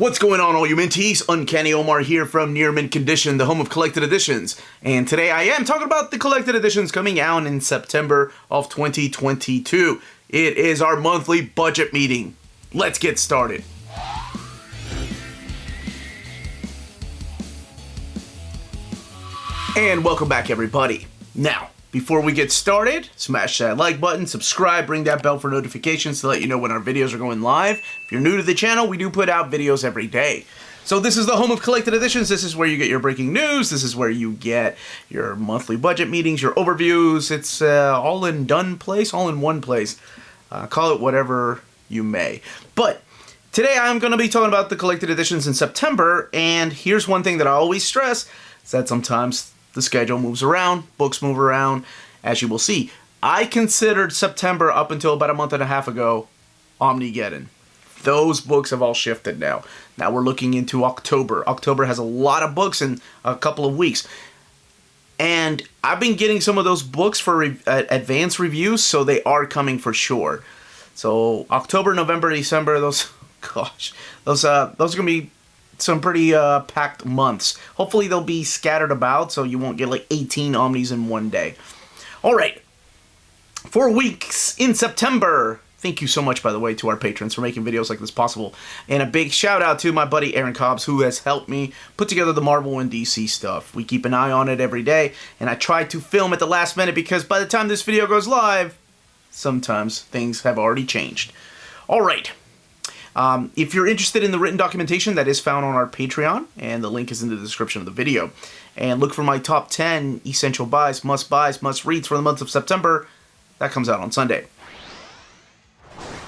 What's going on, all you minties? Uncanny Omar here from Near Mint Condition, the home of collected editions. And today I am talking about the collected editions coming out in September of 2022. It is our monthly budget meeting. Let's get started. And welcome back, everybody. Now, before we get started, smash that like button, subscribe, ring that bell for notifications to let you know when our videos are going live. If you're new to the channel, we do put out videos every day. So this is the home of collected editions. This is where you get your breaking news. This is where you get your monthly budget meetings, your overviews. It's all in one place. Call it whatever you may. But today I'm going to be talking about the collected editions in September. And here's one thing that I always stress, is that sometimes the schedule moves around, books move around, as you will see. I considered September up until about a month and a half ago Omnigeddon. Those books have all shifted now. Now we're looking into October. October has a lot of books in a couple of weeks. And I've been getting some of those books for advanced reviews, so they are coming for sure. So October, November, December, those are going to be some pretty packed months. Hopefully they'll be scattered about so you won't get like 18 Omnis in one day. Alright, 4 weeks in September. Thank you so much, by the way, to our patrons for making videos like this possible. And a big shout out to my buddy Aaron Cobbs, who has helped me put together the Marvel and DC stuff. We keep an eye on it every day, and I try to film at the last minute because by the time this video goes live, sometimes things have already changed. Alright. If you're interested in the written documentation, that is found on our Patreon, and the link is in the description of the video. And look for my top 10 essential buys, must reads for the month of September. That comes out on Sunday.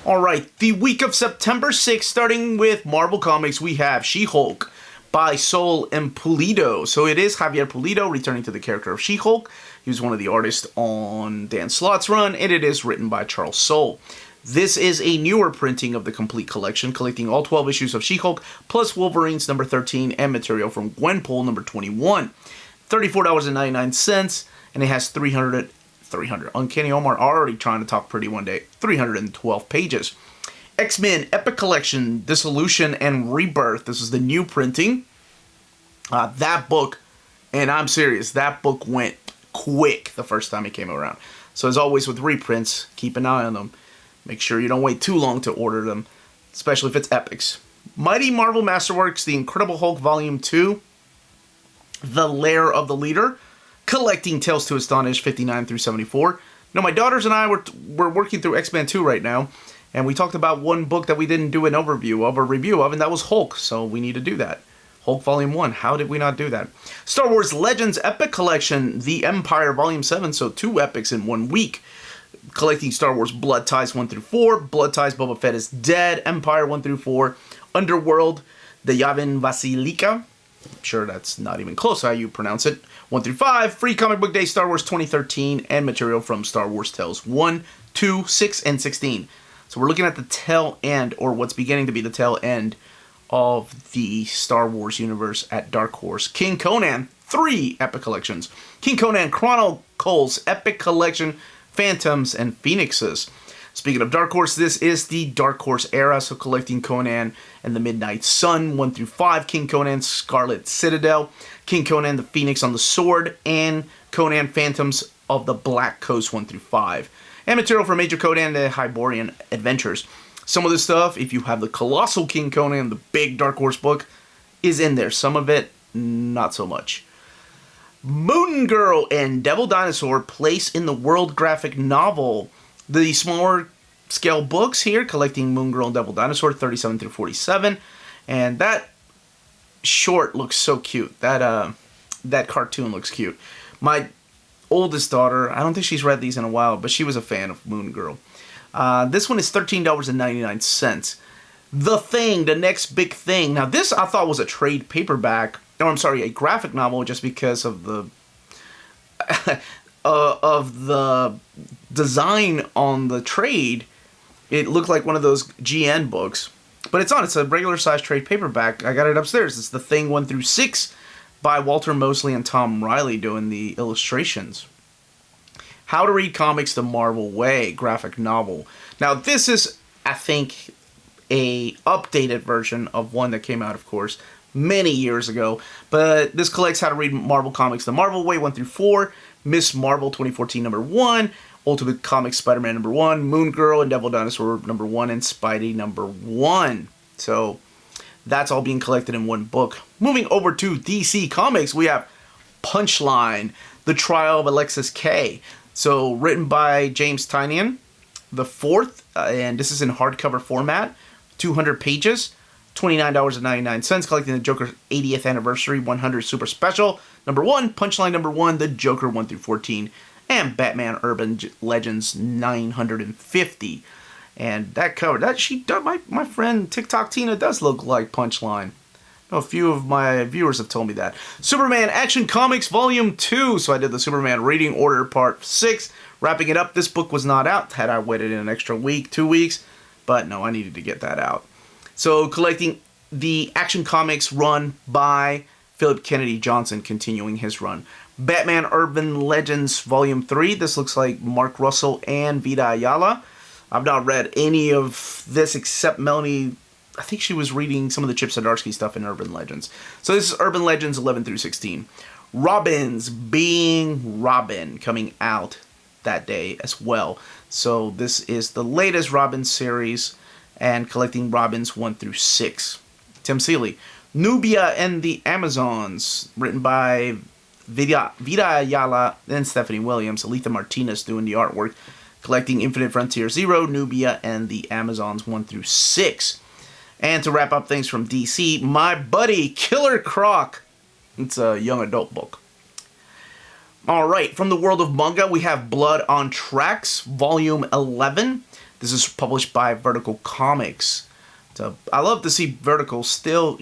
Alright, the week of September 6th, starting with Marvel Comics, we have She-Hulk by Sol and Pulido. So it is Javier Pulido returning to the character of She-Hulk. He was one of the artists on Dan Slott's run, and it is written by Charles Soule. This is a newer printing of the complete collection, collecting all 12 issues of She-Hulk, plus Wolverine's number 13 and material from Gwenpool number 21. $34.99, and it has 300, Uncanny Omar already trying to talk pretty one day, 312 pages. X-Men Epic Collection, Dissolution and Rebirth. This is the new printing. That book, and I'm serious, that book went quick the first time it came around. So as always with reprints, keep an eye on them. Make sure you don't wait too long to order them, especially if it's epics. Mighty Marvel Masterworks, The Incredible Hulk Volume 2, The Lair of the Leader, Collecting Tales to Astonish 59 through 74. Now, my daughters and I we're working through X-Men 2 right now, and we talked about one book that we didn't do an overview of or review of, and that was Hulk, so we need to do that. Hulk Volume 1, how did we not do that? Star Wars Legends Epic Collection, The Empire Volume 7, so 2 epics in 1 week. Collecting Star Wars Blood Ties 1 through 4, Blood Ties Boba Fett is Dead, Empire 1 through 4, Underworld, The Yavin Vasilika, I'm sure that's not even close how you pronounce it, 1 through 5, Free Comic Book Day Star Wars 2013, and material from Star Wars Tales 1, 2, 6, and 16. So we're looking at the tail end, or what's beginning to be the tail end, of the Star Wars universe at Dark Horse. King Conan, 3 epic collections. King Conan Chronicles Epic Collection, Phantoms and Phoenixes. Speaking of Dark Horse, this is the Dark Horse era, so collecting Conan and the Midnight Sun 1 through 5, King Conan Scarlet Citadel, King Conan the Phoenix on the Sword, and Conan Phantoms of the Black Coast 1 through 5. And material for Major Conan and the Hyborian Adventures. Some of this stuff, if you have the Colossal King Conan, the big Dark Horse book, is in there. Some of it, not so much. Moon Girl and Devil Dinosaur, Place in the World graphic novel. The smaller scale books here, collecting Moon Girl and Devil Dinosaur, 37 through 47. And that short looks so cute. That cartoon looks cute. My oldest daughter, I don't think she's read these in a while, but she was a fan of Moon Girl. This one is $13.99. The Thing, the next big thing. Now this I thought was a trade paperback. No, I'm sorry, a graphic novel, just because of the design on the trade. It looked like one of those GN books, but it's a regular size trade paperback. I got it upstairs. It's The Thing 1 through 6 by Walter Mosley and Tom Riley doing the illustrations. How to Read Comics the Marvel Way graphic novel. Now this is, I think, a updated version of one that came out, of course, many years ago. But this collects how to read Marvel Comics the Marvel way 1 through 4, Miss Marvel 2014 number 1, Ultimate Comics Spider-Man number 1, Moon Girl and Devil Dinosaur number 1, and Spidey number 1. So that's all being collected in one book. Moving over to DC Comics, we have Punchline, The Trial of Alexis K. So written by James Tynion the fourth, and this is in hardcover format, 200 pages, $29.99, collecting the Joker 80th Anniversary 100 Super Special, number 1, Punchline number 1, The Joker 1 through 14, and Batman Urban Legends 950. And that cover, my friend TikTok Tina does look like Punchline. A few of my viewers have told me that. Superman Action Comics Volume 2. So I did the Superman Reading Order Part 6. Wrapping it up. This book was not out. Had I waited in an extra week, 2 weeks. But no, I needed to get that out. So collecting the Action Comics run by Philip Kennedy Johnson, continuing his run. Batman Urban Legends Volume 3. This looks like Mark Russell and Vita Ayala. I've not read any of this except Melanie. I think she was reading some of the Chip Zdarsky stuff in Urban Legends. So this is Urban Legends 11 through 16. Robins Being Robin coming out that day as well. So this is the latest Robin series and collecting Robins 1 through 6. Tim Seeley. Nubia and the Amazons, written by Vita Ayala and Stephanie Williams. Aletha Martinez doing the artwork. Collecting Infinite Frontier 0, Nubia and the Amazons 1 through 6. And to wrap up things from DC, my buddy Killer Croc. It's a young adult book. Alright, from the world of manga, we have Blood on Tracks, Volume 11. This is published by Vertical Comics. So I love to see Vertical still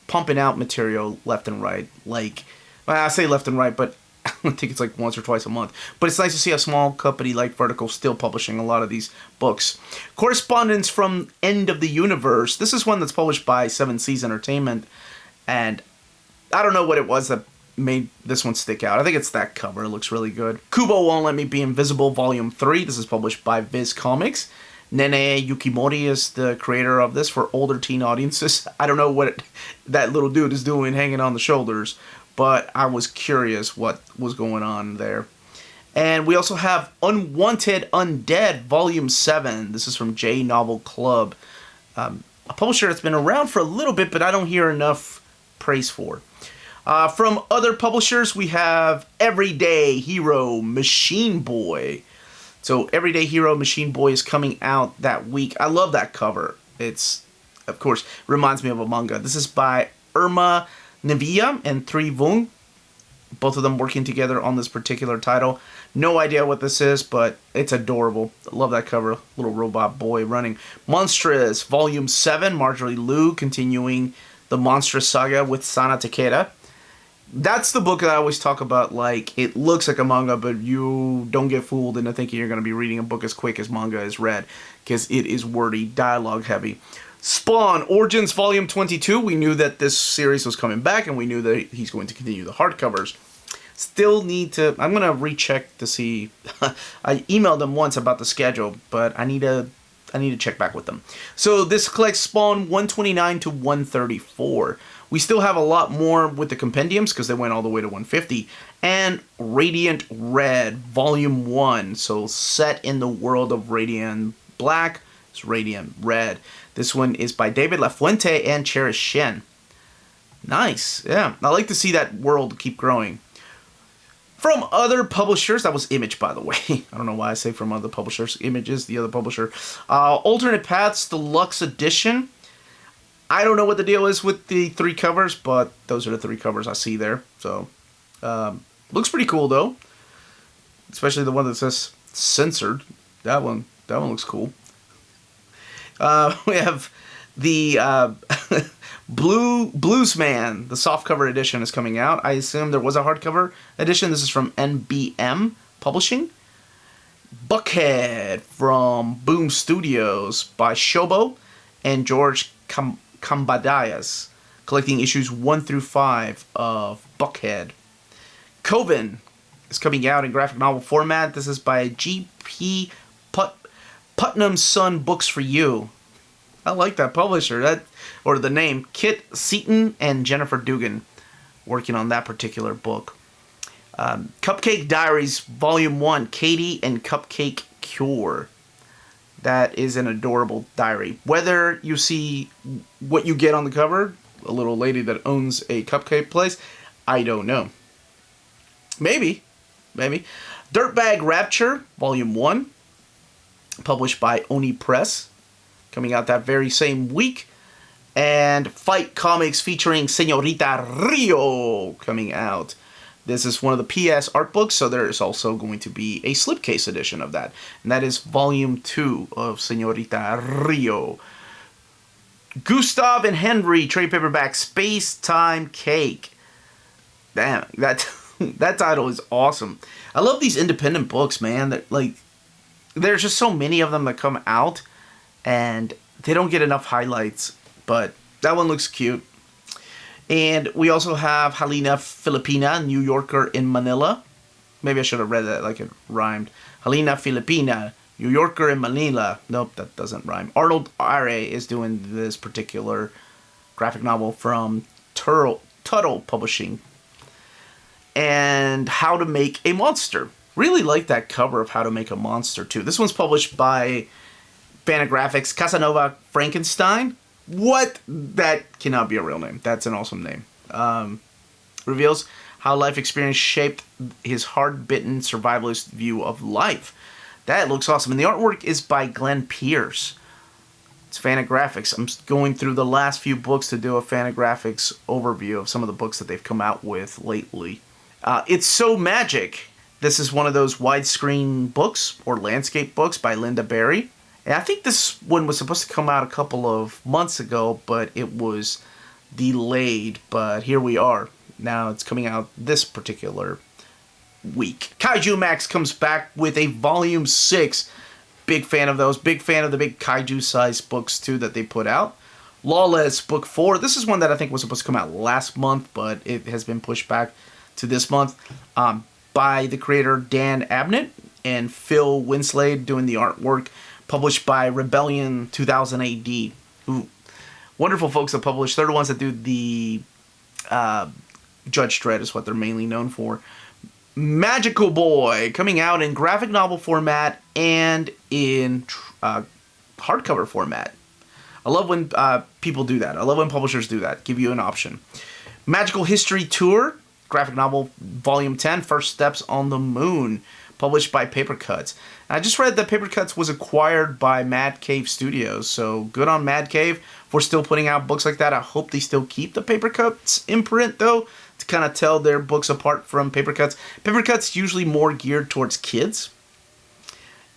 pumping out material left and right. Like, well, I say left and right, but I think it's like once or twice a month. But it's nice to see a small company like Vertical still publishing a lot of these books. Correspondence from End of the Universe. This is one that's published by Seven Seas Entertainment. And I don't know what it was that made this one stick out. I think it's that cover. It looks really good. Kubo Won't Let Me Be Invisible Volume 3. This is published by Viz Comics. Nene Yukimori is the creator of this for older teen audiences. I don't know what that little dude is doing hanging on the shoulders, but I was curious what was going on there. And we also have Unwanted Undead Volume 7. This is from J Novel Club. A publisher that's been around for a little bit, but I don't hear enough praise for. From other publishers, we have Everyday Hero Machine Boy. So Everyday Hero Machine Boy is coming out that week. I love that cover. It's, of course, reminds me of a manga. This is by Irma Nevia and Tri Vung. Both of them working together on this particular title. No idea what this is, but it's adorable. I love that cover. Little robot boy running. Monstrous Volume 7. Marjorie Liu continuing the Monstrous saga with Sana Takeda. That's the book that I always talk about, like, it looks like a manga, but you don't get fooled into thinking you're going to be reading a book as quick as manga is read, because it is wordy, dialogue heavy. Spawn Origins Volume 22. We knew that this series was coming back, and we knew that he's going to continue the hardcovers. Still need to, I'm going to recheck to see, I emailed them once about the schedule, but I need to check back with them. So this collects Spawn 129 to 134. We still have a lot more with the compendiums because they went all the way to 150. And Radiant Red, Volume 1. So set in the world of Radiant Black, it's Radiant Red. This one is by David LaFuente and Cherish Shen. Nice, yeah. I like to see that world keep growing. From other publishers, that was Image, by the way. I don't know why I say from other publishers. Image is the other publisher. Alternate Paths Deluxe Edition. I don't know what the deal is with the 3 covers, but those are the 3 covers I see there. So, looks pretty cool, though. Especially the one that says censored. That one looks cool. We have the Bluesman, the softcover edition is coming out. I assume there was a hardcover edition. This is from NBM Publishing. Buckhead from Boom Studios by Shobo and George Cambadias, collecting issues 1 through 5 of Buckhead. Coven is coming out in graphic novel format. This is by G.P. Putnam's Son Books for You. I like that publisher. Or the name, Kit Seaton and Jennifer Dugan, working on that particular book. Cupcake Diaries, Volume 1, Katie and Cupcake Cure. That is an adorable diary. Whether you see what you get on the cover, a little lady that owns a cupcake place, I don't know. Maybe. Dirtbag Rapture, Volume 1, published by Oni Press, coming out that very same week. And Fight Comics featuring Señorita Rio, coming out. This is one of the PS art books, so there is also going to be a slipcase edition of that. And that is Volume 2 of Señorita Rio. Gustav and Henry, trade paperback, Space Time Cake. Damn, that title is awesome. I love these independent books, man. There's just so many of them that come out, and they don't get enough highlights. But that one looks cute. And we also have Halina Filipina, New Yorker in Manila. Maybe I should have read that like it rhymed. Halina Filipina, New Yorker in Manila. Nope, that doesn't rhyme. Arnold Are is doing this particular graphic novel from Tuttle Publishing. And How to Make a Monster. Really like that cover of How to Make a Monster, too. This one's published by Fantagraphics Casanova Frankenstein. What? That cannot be a real name. That's an awesome name. Reveals how life experience shaped his hard-bitten survivalist view of life. That looks awesome. And the artwork is by Glenn Pierce. It's Fantagraphics. I'm going through the last few books to do a Fantagraphics overview of some of the books that they've come out with lately. It's So Magic. This is one of those widescreen books or landscape books by Linda Berry. And I think this one was supposed to come out a couple of months ago, but it was delayed. But here we are. Now it's coming out this particular week. Kaiju Max comes back with a Volume 6. Big fan of those. Big fan of the big kaiju-sized books, too, that they put out. Lawless, Book 4. This is one that I think was supposed to come out last month, but it has been pushed back to this month. By the creator Dan Abnett and Phil Winslade doing the artwork. Published by Rebellion 2000 AD. Ooh, wonderful folks that publish. They're the ones that do the Judge Dredd is what they're mainly known for. Magical Boy, coming out in graphic novel format and in hardcover format. I love when people do that. I love when publishers do that. Give you an option. Magical History Tour, graphic novel, Volume 10, First Steps on the Moon, published by Paper Cuts. I just read that Paper Cuts was acquired by Mad Cave Studios, so good on Mad Cave for still putting out books like that. I hope they still keep the Paper Cuts imprint, though, to kind of tell their books apart from Paper Cuts. Paper Cuts usually more geared towards kids.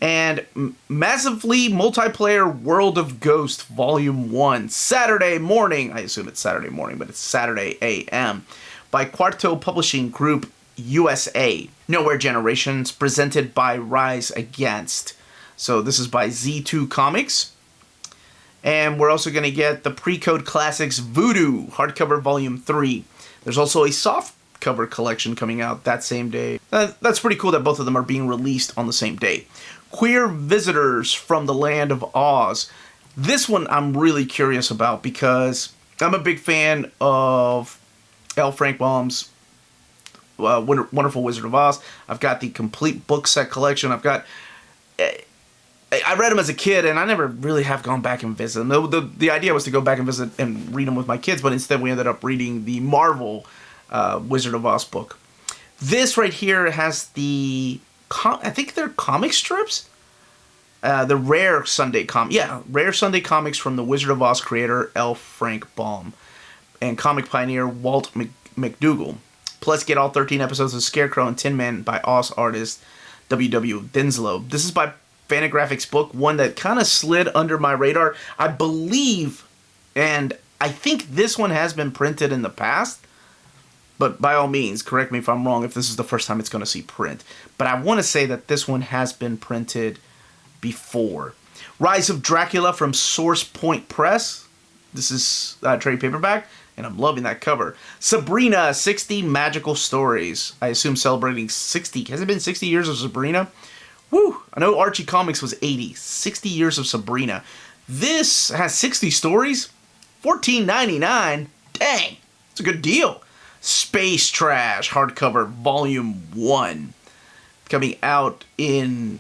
And Massively Multiplayer World of Ghost, Volume 1, Saturday morning. I assume it's Saturday morning, but it's Saturday a.m. by Quarto Publishing Group USA. Nowhere Generations, presented by Rise Against. So this is by Z2 Comics. And we're also going to get the Pre-Code Classics Voodoo, hardcover Volume 3. There's also a softcover collection coming out that same day. That's pretty cool that both of them are being released on the same day. Queer Visitors from the Land of Oz. This one I'm really curious about because I'm a big fan of L. Frank Baum's Wonderful Wizard of Oz. I've got the complete book set collection. I read them as a kid, and I never really have gone back and visited them. The idea was to go back and visit and read them with my kids, but instead we ended up reading the Marvel Wizard of Oz book. This right here has the, I think they're comic strips? The Rare Sunday Rare Sunday comics from the Wizard of Oz creator L. Frank Baum and comic pioneer Walt McDougall. Plus, get all 13 episodes of Scarecrow and Tin Man by Oz artist W.W. Dinslow. This is by Fantagraphics book, one that kind of slid under my radar. I believe, and I think this one has been printed in the past, but by all means, correct me if I'm wrong if this is the first time it's going to see print. But I want to say that this one has been printed before. Rise of Dracula from Source Point Press. This is trade paperback. And I'm loving that cover. Sabrina, 60 Magical Stories. I assume celebrating 60. Has it been 60 years of Sabrina? Woo! I know Archie Comics was 80. 60 years of Sabrina. This has 60 stories, $14.99. Dang, it's a good deal. Space Trash hardcover volume 1 coming out in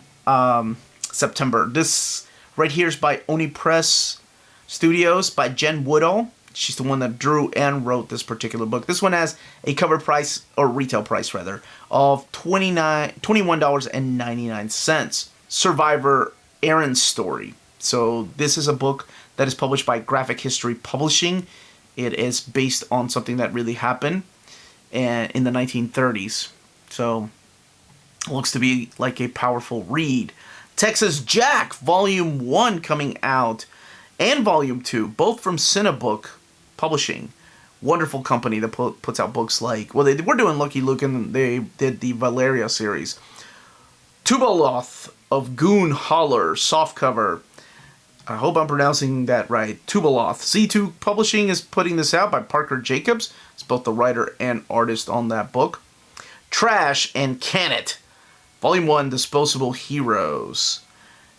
September. This right here is by Oni Press Studios by Jen Woodall. She's the one that drew and wrote this particular book. This one has a cover price, or retail price rather, of $21.99. Survivor Aaron's Story. So this is a book that is published by Graphic History Publishing. It is based on something that really happened in the 1930s. So it looks to be like a powerful read. Texas Jack Volume 1 coming out, and Volume 2, both from Cinebook Publishing. Wonderful company that puts out books like, well, they were doing Lucky Luke, and they did the Valeria series. Tubaloth of Goon Holler, softcover. I hope I'm pronouncing that right. Tubaloth. C2 Publishing is putting this out by Parker Jacobs. It's both the writer and artist on that book. Trash and Can It, Volume 1, Disposable Heroes.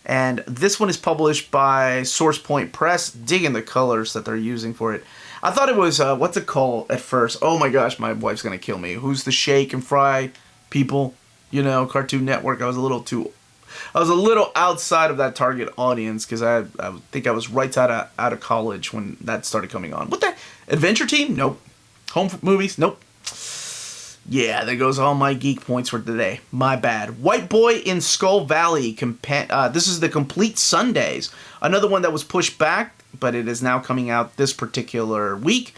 And this one is published by Source Point Press. Digging the colors that they're using for it. I thought it was, what's it called at first? Oh my gosh, my wife's going to kill me. Who's the Shake and Fry people? You know, Cartoon Network. I was a little outside of that target audience because I think I was right out of college when that started coming on. What the? Adventure Team? Nope. Home movies? Nope. Yeah, there goes all my geek points for today. My bad. White Boy in Skull Valley. This is the Complete Sundays. Another one that was pushed back, but it is now coming out this particular week.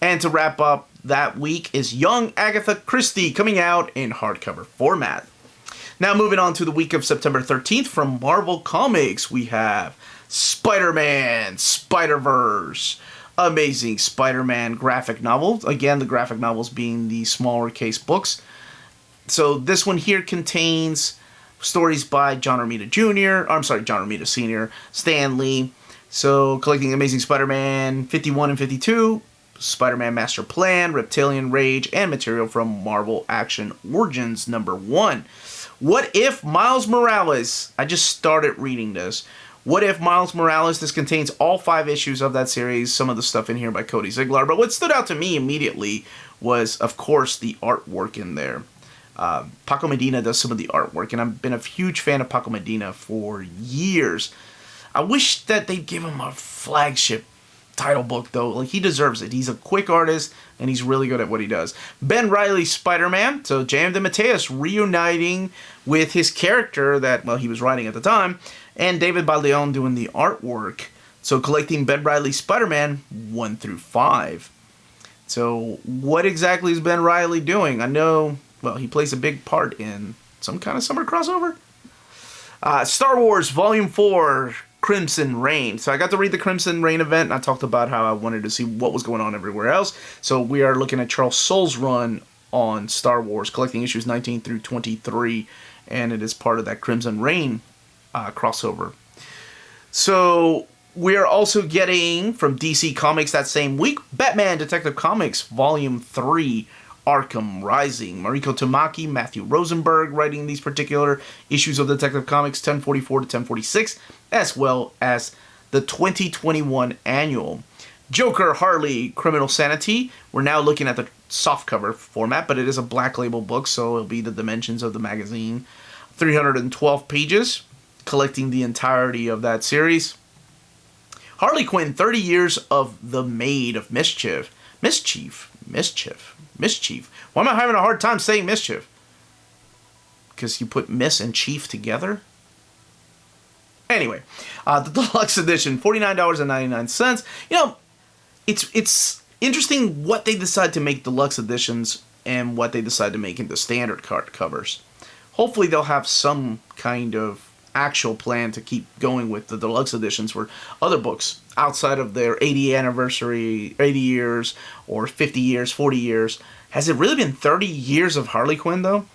And to wrap up that week is Young Agatha Christie coming out in hardcover format. Now moving on to the week of September 13th from Marvel Comics, we have Spider-Man, Spider-Verse, Amazing Spider-Man graphic novels. Again, the graphic novels being the smaller case books. So this one here contains stories by John Romita Sr., Stan Lee. So collecting Amazing Spider-Man 51 and 52, Spider-Man Master Plan, Reptilian Rage, and material from Marvel Action Origins #1. What if Miles Morales, I just started reading this. What if Miles Morales, this contains all 5 issues of that series, some of the stuff in here by Cody Ziglar. But what stood out to me immediately was, of course, the artwork in there. Paco Medina does some of the artwork, and I've been a huge fan of Paco Medina for years. I wish that they'd give him a flagship title book, though. Like, he deserves it. He's a quick artist, and he's really good at what he does. Ben Reilly's Spider-Man, so J.M. DeMatteis reuniting with his character that, well, he was writing at the time, and David Baldeón doing the artwork. So collecting Ben Reilly's Spider-Man 1 through 5. So what exactly is Ben Reilly doing? I know, well, he plays a big part in some kind of summer crossover. Star Wars Volume 4, Crimson Reign. So I got to read the Crimson Reign event, and I talked about how I wanted to see what was going on everywhere else. So we are looking at Charles Soule's run on Star Wars, collecting issues 19 through 23, and it is part of that Crimson Reign crossover. So we are also getting from DC Comics that same week, Batman Detective Comics Volume 3, Arkham Rising. Mariko Tamaki, Matthew Rosenberg writing these particular issues of Detective Comics 1044 to 1046, as well as the 2021 annual. Joker Harley Criminal Sanity. We're now looking at the softcover format, but it is a black label book, so it'll be the dimensions of the magazine. 312 pages, collecting the entirety of that series. Harley Quinn, 30 Years of the Maid of Mischief. Mischief. Why am I having a hard time saying mischief? Because you put miss and chief together? Anyway, the deluxe edition, $49.99. You know, it's interesting what they decide to make deluxe editions and what they decide to make into standard covers. Hopefully they'll have some kind of actual plan to keep going with the deluxe editions for other books outside of their 80th anniversary, 80 years, or 50 years, 40 years. Has it really been 30 years of Harley Quinn, though?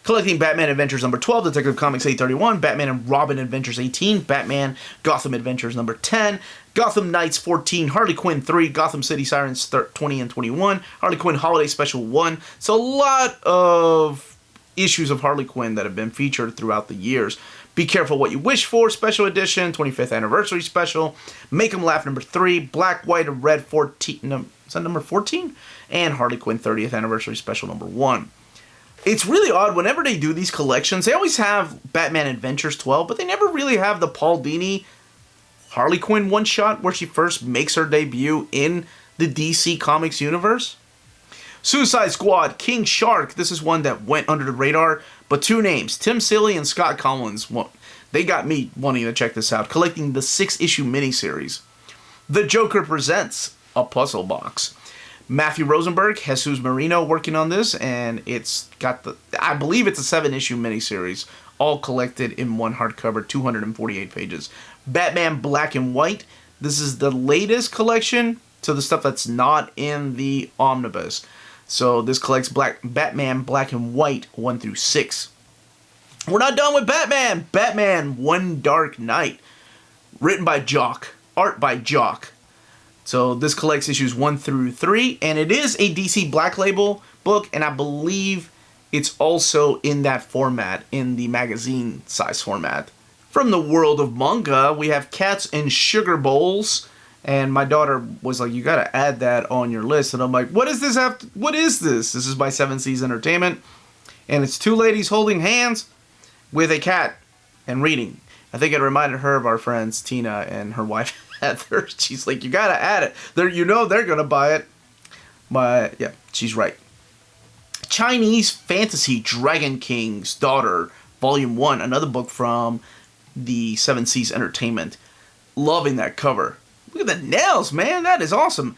Collecting Batman Adventures #12, Detective Comics 831, Batman and Robin Adventures 18, Batman Gotham Adventures #10, Gotham Knights 14, Harley Quinn 3, Gotham City Sirens 20 and 21, Harley Quinn Holiday Special 1. So a lot of issues of Harley Quinn that have been featured throughout the years. Be Careful What You Wish For, Special Edition, 25th Anniversary Special, Make 'em Laugh number 3, Black, White, and Red 14, is that number 14? And Harley Quinn 30th Anniversary Special number 1. It's really odd, whenever they do these collections, they always have Batman Adventures 12, but they never really have the Paul Dini Harley Quinn one-shot where she first makes her debut in the DC Comics universe. Suicide Squad, King Shark. This is one that went under the radar, but 2 names, Tim Seeley and Scott Collins. They got me wanting to check this out, collecting the 6-issue miniseries. The Joker Presents, a puzzle box. Matthew Rosenberg, Jesus Marino working on this, and it's got I believe it's a 7-issue miniseries, all collected in one hardcover, 248 pages. Batman Black and White. This is the latest collection, so the stuff that's not in the Omnibus. So this collects Batman Black and White 1 through 6. We're not done with Batman. Batman One Dark Knight. Written by Jock. Art by Jock. So this collects issues 1 through 3, and it is a DC Black Label book, and I believe it's also in that format, in the magazine size format. From the world of manga, we have Cats and Sugar Bowls. And my daughter was like, you gotta add that on your list. And I'm like, what is this? What is this? This is by 7 Seas Entertainment. And it's 2 ladies holding hands with a cat and reading. I think it reminded her of our friends Tina and her wife Heather. She's like, you gotta add it. They're gonna buy it. But yeah, she's right. Chinese Fantasy Dragon King's Daughter, Volume 1. Another book from the 7 Seas Entertainment. Loving that cover. Look at the nails, man. That is awesome.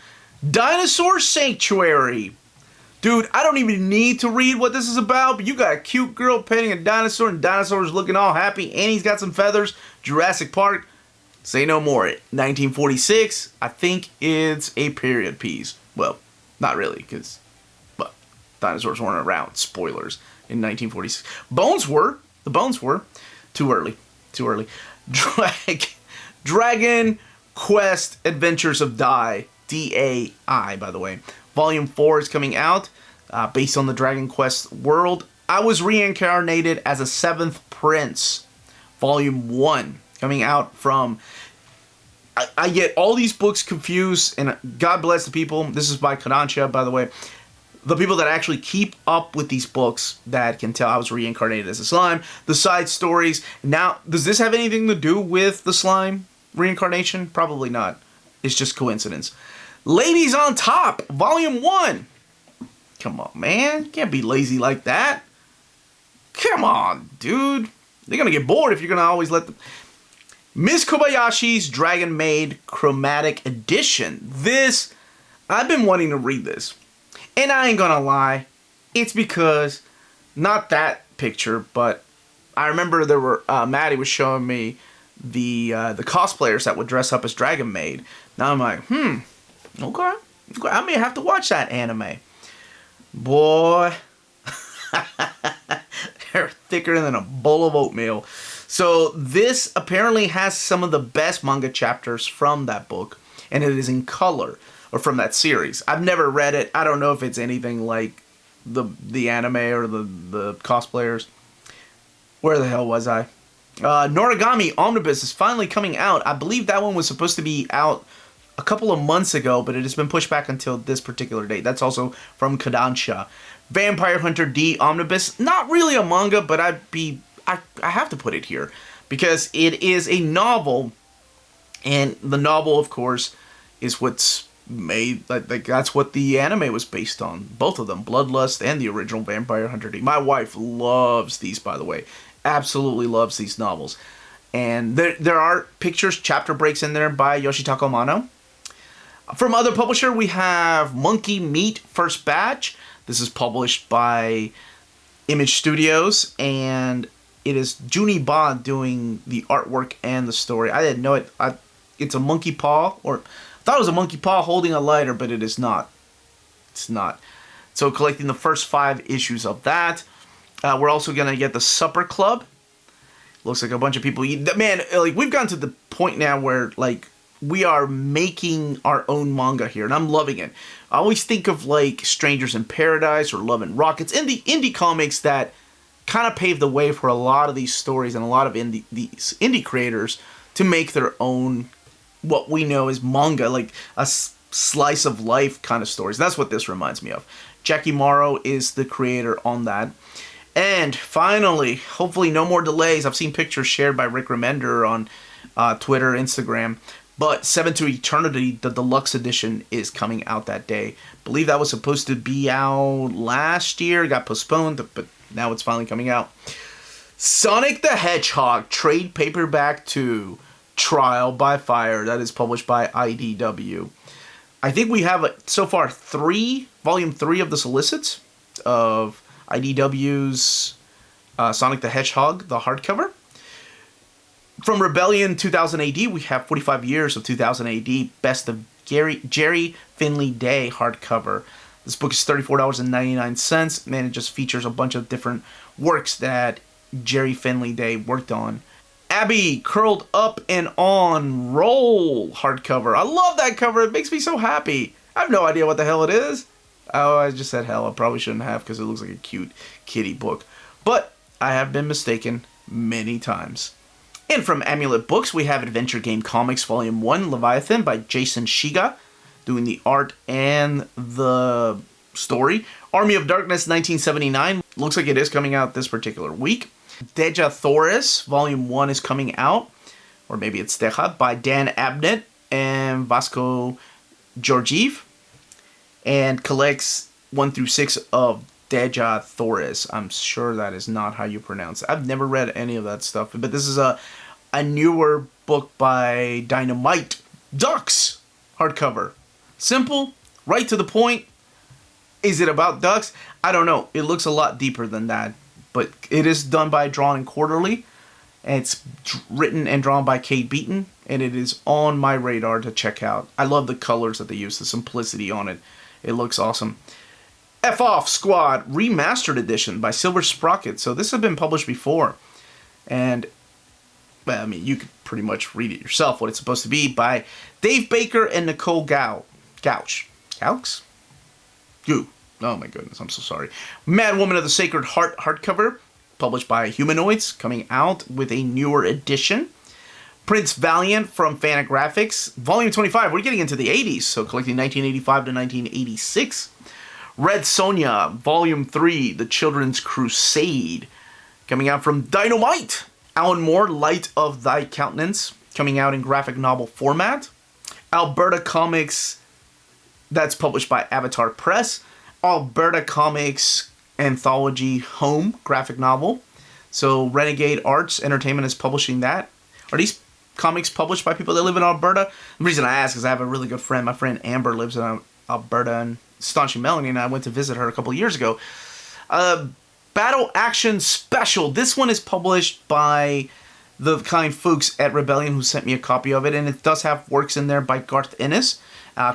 Dinosaur Sanctuary. Dude, I don't even need to read what this is about, but you got a cute girl petting a dinosaur, and dinosaur's looking all happy, and he's got some feathers. Jurassic Park. Say no more. 1946. I think it's a period piece. Well, not really, because dinosaurs weren't around. Spoilers. In 1946. Bones were. The bones were. Too early. Dragon Quest Adventures of Dai, D-A-I, by the way. Volume 4 is coming out, based on the Dragon Quest world. I Was Reincarnated as a 7th Prince, Volume 1, coming out from... I get all these books confused, and God bless the people. This is by Kodansha, by the way. The people that actually keep up with these books that can tell I was reincarnated as a slime. The side stories. Now, does this have anything to do with the slime reincarnation? Probably not. It's just coincidence. Ladies on Top, Volume 1. Come on, man. You can't be lazy like that. Come on, dude. They're going to get bored if you're going to always let them... Miss Kobayashi's Dragon Maid Chromatic Edition. This, I've been wanting to read this. And I ain't gonna lie, it's because, not that picture, but I remember there were, Maddie was showing me the cosplayers that would dress up as Dragon Maid. Now I'm like, okay, I may have to watch that anime. Boy, they're thicker than a bowl of oatmeal. So this apparently has some of the best manga chapters from that book, and it is in color. Or from that series. I've never read it. I don't know if it's anything like the anime or the cosplayers. Where the hell was I? Noragami Omnibus is finally coming out. I believe that one was supposed to be out a couple of months ago, but it has been pushed back until this particular date. That's also from Kodansha. Vampire Hunter D Omnibus. Not really a manga, but I have to put it here. Because it is a novel. And the novel, of course, is what's made, like that's what the anime was based on. Both of them, Bloodlust and the original Vampire Hunter D. My wife loves these, by the way. Absolutely loves these novels. And there are pictures, chapter breaks in there by Yoshitaka Amano. From other publisher, we have Monkey Meat First Batch. This is published by Image Studios, and it is Juni Ba doing the artwork and the story. I didn't know it. It's a monkey paw, or I thought it was a monkey paw holding a lighter, but it is not. It's not. So collecting the first 5 issues of that. We're also going to get the Supper Club. Looks like a bunch of people eat. Man, like, we've gotten to the point now where, like, we are making our own manga here, and I'm loving it. I always think of, like, Strangers in Paradise or Love and Rockets, indie comics that kind of paved the way for a lot of these stories and a lot of these indie creators to make their own, what we know as manga, like a slice of life kind of stories. That's what this reminds me of. Jackie Morrow is the creator on that. And finally, hopefully no more delays. I've seen pictures shared by Rick Remender on Twitter, Instagram. But 7 to Eternity, the deluxe edition, is coming out that day. Believe that was supposed to be out last year. It got postponed, but now it's finally coming out. Sonic the Hedgehog trade paperback 2, Trial by Fire. That is published by IDW. I think we have so far volume 3 of the solicits of IDW's Sonic the Hedgehog, the hardcover. From Rebellion 2000 AD, we have 45 years of 2000 AD, Best of Jerry Finley Day hardcover. This book is $34.99, and it just features a bunch of different works that Jerry Finley Day worked on. Abby, Curled Up and On Roll hardcover. I love that cover. It makes me so happy. I have no idea what the hell it is. Oh, I just said hell. I probably shouldn't have because it looks like a cute kitty book. But I have been mistaken many times. And from Amulet Books, we have Adventure Game Comics Volume 1, Leviathan by Jason Shiga, doing the art and the story. Army of Darkness 1979, looks like it is coming out this particular week. Deja Thoris, Volume 1 is coming out, or maybe it's Deja, by Dan Abnett and Vasco Georgiev, and collects 1 through 6 of Deja Thoris. I'm sure that is not how you pronounce it. I've never read any of that stuff, but this is a newer book by Dynamite Ducks hardcover. Simple, right to the point. Is it about ducks? I don't know. It looks a lot deeper than that, but it is done by Drawn and Quarterly, and it's written and drawn by Kate Beaton, and it is on my radar to check out. I love the colors that they use, the simplicity on it. It looks awesome. F Off Squad Remastered Edition by Silver Sprocket. So this has been published before. And, well, I mean, you could pretty much read it yourself, what it's supposed to be, by Dave Baker and Nicole Gouch. Gaux? Goo. Oh my goodness, I'm so sorry. Mad Woman of the Sacred Heart hardcover, published by Humanoids, coming out with a newer edition. Prince Valiant from Fantagraphics, Volume 25. We're getting into the 80s, so collecting 1985 to 1986. Red Sonja, Volume 3, The Children's Crusade, coming out from Dynamite. Alan Moore, Light of Thy Countenance, coming out in graphic novel format. Alberta Comics, that's published by Avatar Press. Alberta Comics Anthology Home, graphic novel. So Renegade Arts Entertainment is publishing that. Are these comics published by people that live in Alberta? The reason I ask is I have a really good friend. My friend Amber lives in Alberta, and Staunching Melanie and I went to visit her a couple of years ago. Battle Action Special. This one is published by the kind folks at Rebellion who sent me a copy of it, and it does have works in there by Garth Ennis,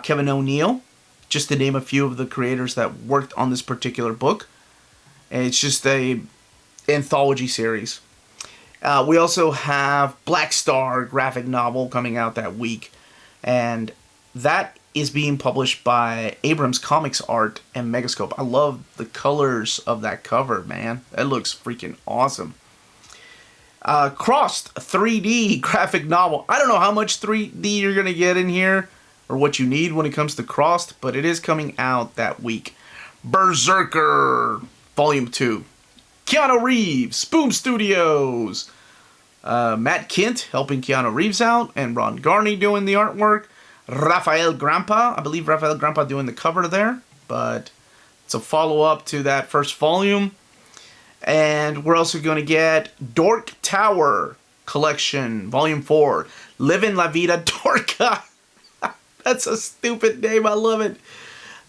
Kevin O'Neill, just to name a few of the creators that worked on this particular book. And it's just a anthology series. We also have Black Star graphic novel coming out that week, and that is being published by Abrams Comics Art and Megascope. I love the colors of that cover, man. That looks freaking awesome. Crossed 3D graphic novel. I don't know how much 3D you're going to get in here or what you need when it comes to Crossed, but it is coming out that week. Berserker Volume 2. Keanu Reeves, Boom Studios. Matt Kint helping Keanu Reeves out, and Ron Garney doing the artwork. Rafael Grampa, I believe Rafael Grampa doing the cover there, but it's a follow-up to that first volume. And we're also going to get Dork Tower Collection, Volume 4, Livin' La Vida Dorka. That's a stupid name, I love it.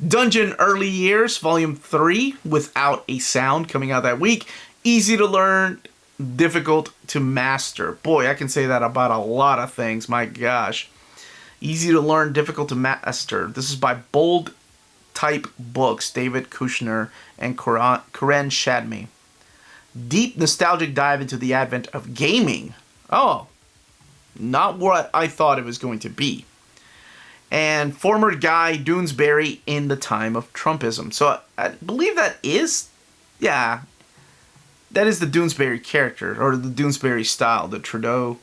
Dungeon Early Years, Volume 3, Without a Sound, coming out that week. Easy to learn, difficult to master. Boy, I can say that about a lot of things, my gosh. Easy to learn, difficult to master. This is by Bold Type Books, David Kushner and Karen Shadme. Deep nostalgic dive into the advent of gaming. Oh, not what I thought it was going to be. And former Guy Doonesbury in the time of Trumpism. So I believe that is, yeah, That is the Doonesbury character, or the Doonesbury style, the Trudeau,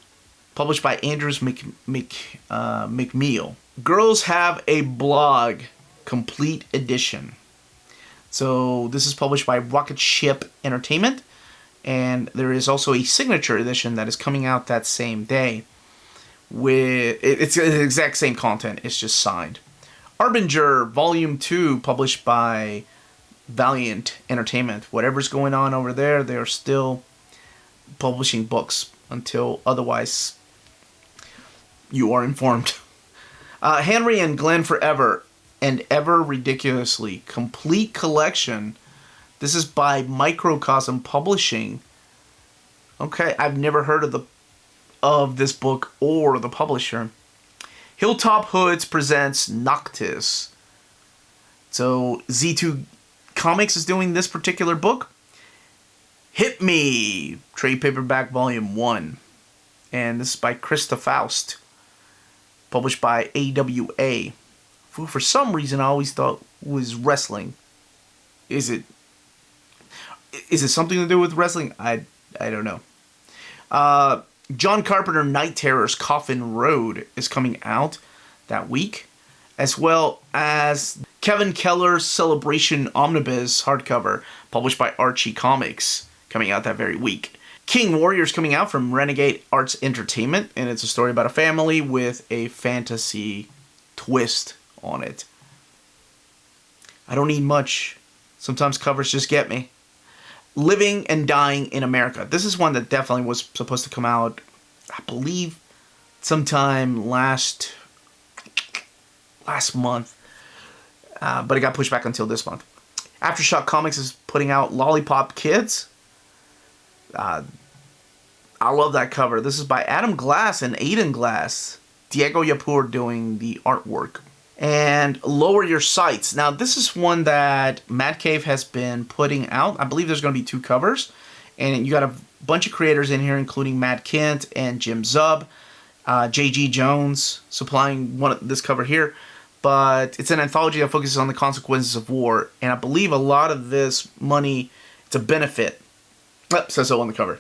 published by Andrews McMeal. Girls Have a Blog, Complete Edition. So this is published by Rocket Ship Entertainment, and there is also a signature edition that is coming out that same day. It's the exact same content, it's just signed. Arbinger Volume 2, published by Valiant Entertainment. Whatever's going on over there, they're still publishing books until otherwise you are informed. Henry and Glenn Forever and Ever Ridiculously, complete collection. This is by Microcosm Publishing. Okay, I've never heard of this book or the publisher. Hilltop Hoods presents Noctis. So Z2 Comics is doing this particular book. Hit Me, trade paperback volume 1. And this is by Krista Faust, published by AWA. Who for some reason I always thought was wrestling. Is it something to do with wrestling? I don't know. John Carpenter Night Terror's Coffin Road is coming out that week, as well as Kevin Keller's Celebration Omnibus hardcover, published by Archie Comics, coming out that very week. King Warriors coming out from Renegade Arts Entertainment, and it's a story about a family with a fantasy twist on it. I don't need much. Sometimes covers just get me. Living and Dying in America. This is one that definitely was supposed to come out, I believe, sometime last month. But it got pushed back until this month. Aftershock Comics is putting out Lollipop Kids. I love that cover. This is by Adam Glass and Aiden Glass. Diego Yapur doing the artwork. And Lower Your Sights. Now, this is one that Mad Cave has been putting out. I believe there's going to be 2 covers. And you got a bunch of creators in here, including Matt Kent and Jim Zub. J.G. Jones supplying this cover here. But it's an anthology that focuses on the consequences of war. And I believe a lot of this money, it's a benefit. It says so on the cover.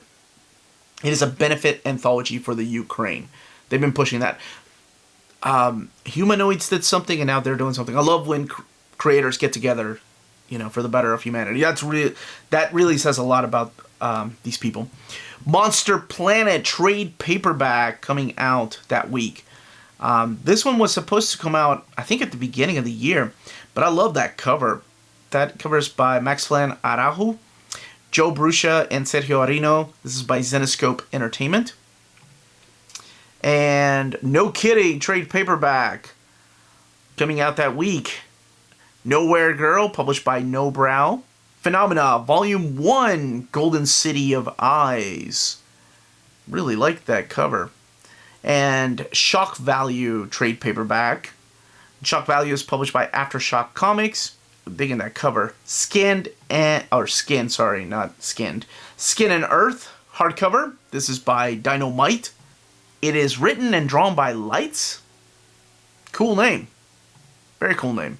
It is a benefit anthology for the Ukraine. They've been pushing that. Humanoids did something, and now they're doing something. I love when creators get together, for the better of humanity. That really says a lot about these people. Monster Planet trade paperback coming out that week. This one was supposed to come out, I think, at the beginning of the year, but I love that cover. That cover is by Max Flan Araujo, Joe Bruscia, and Sergio Arino. This is by Zenescope Entertainment. And No Kidding trade paperback coming out that week. Nowhere Girl, published by No Brow. Phenomena, Volume 1, Golden City of Eyes. Really like that cover. And Shock Value trade paperback. Shock Value is published by Aftershock Comics. Digging that cover. Skin and Earth hardcover. This is by Dynamite. It is written and drawn by Lights. Cool name. Very cool name.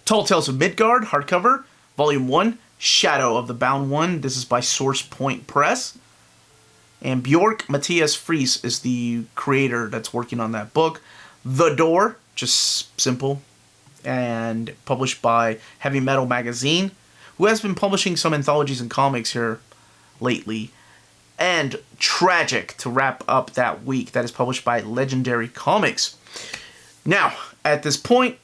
Tall Tales of Midgard hardcover. Volume 1. Shadow of the Bound One. This is by Source Point Press. And Bjork Matthias Fries is the creator that's working on that book. The Door. Just simple. And published by Heavy Metal Magazine, who has been publishing some anthologies and comics here lately. And Tragic to wrap up that week. That is published by Legendary Comics. Now, at this point,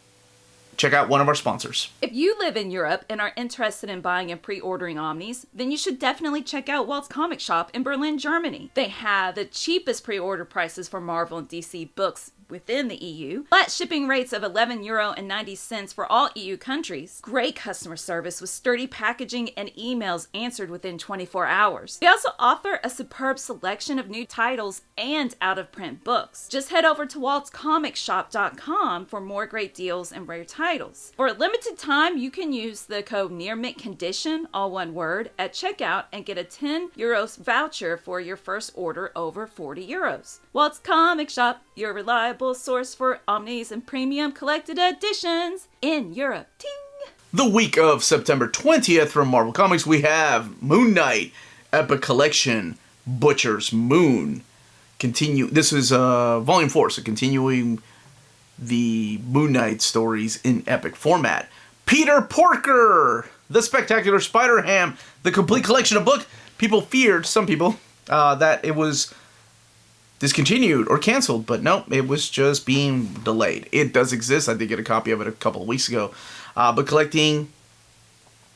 check out one of our sponsors. If you live in Europe and are interested in buying and pre-ordering Omnis, then you should definitely check out Walt's Comic Shop in Berlin, Germany. They have the cheapest pre-order prices for Marvel and DC books within the EU, flat shipping rates of €11.90 for all EU countries, great customer service with sturdy packaging and emails answered within 24 hours. They also offer a superb selection of new titles and out-of-print books. Just head over to waltscomicshop.com for more great deals and rare titles. For a limited time, you can use the code Near Mint Condition, all one word, at checkout and get a €10 voucher for your first order over €40. Walt's Comic Shop, your reliable source for Omnis and premium collected editions in Europe. Ting! The week of September 20th from Marvel Comics, we have Moon Knight, Epic Collection, Butcher's Moon. This is Volume 4, so continuing the Moon Knight stories in epic format. Peter Porker, The Spectacular Spider-Ham, the complete collection of book. People feared, some people, that it was discontinued or canceled, but no, it was just being delayed. It does exist. I did get a copy of it a couple of weeks ago. But collecting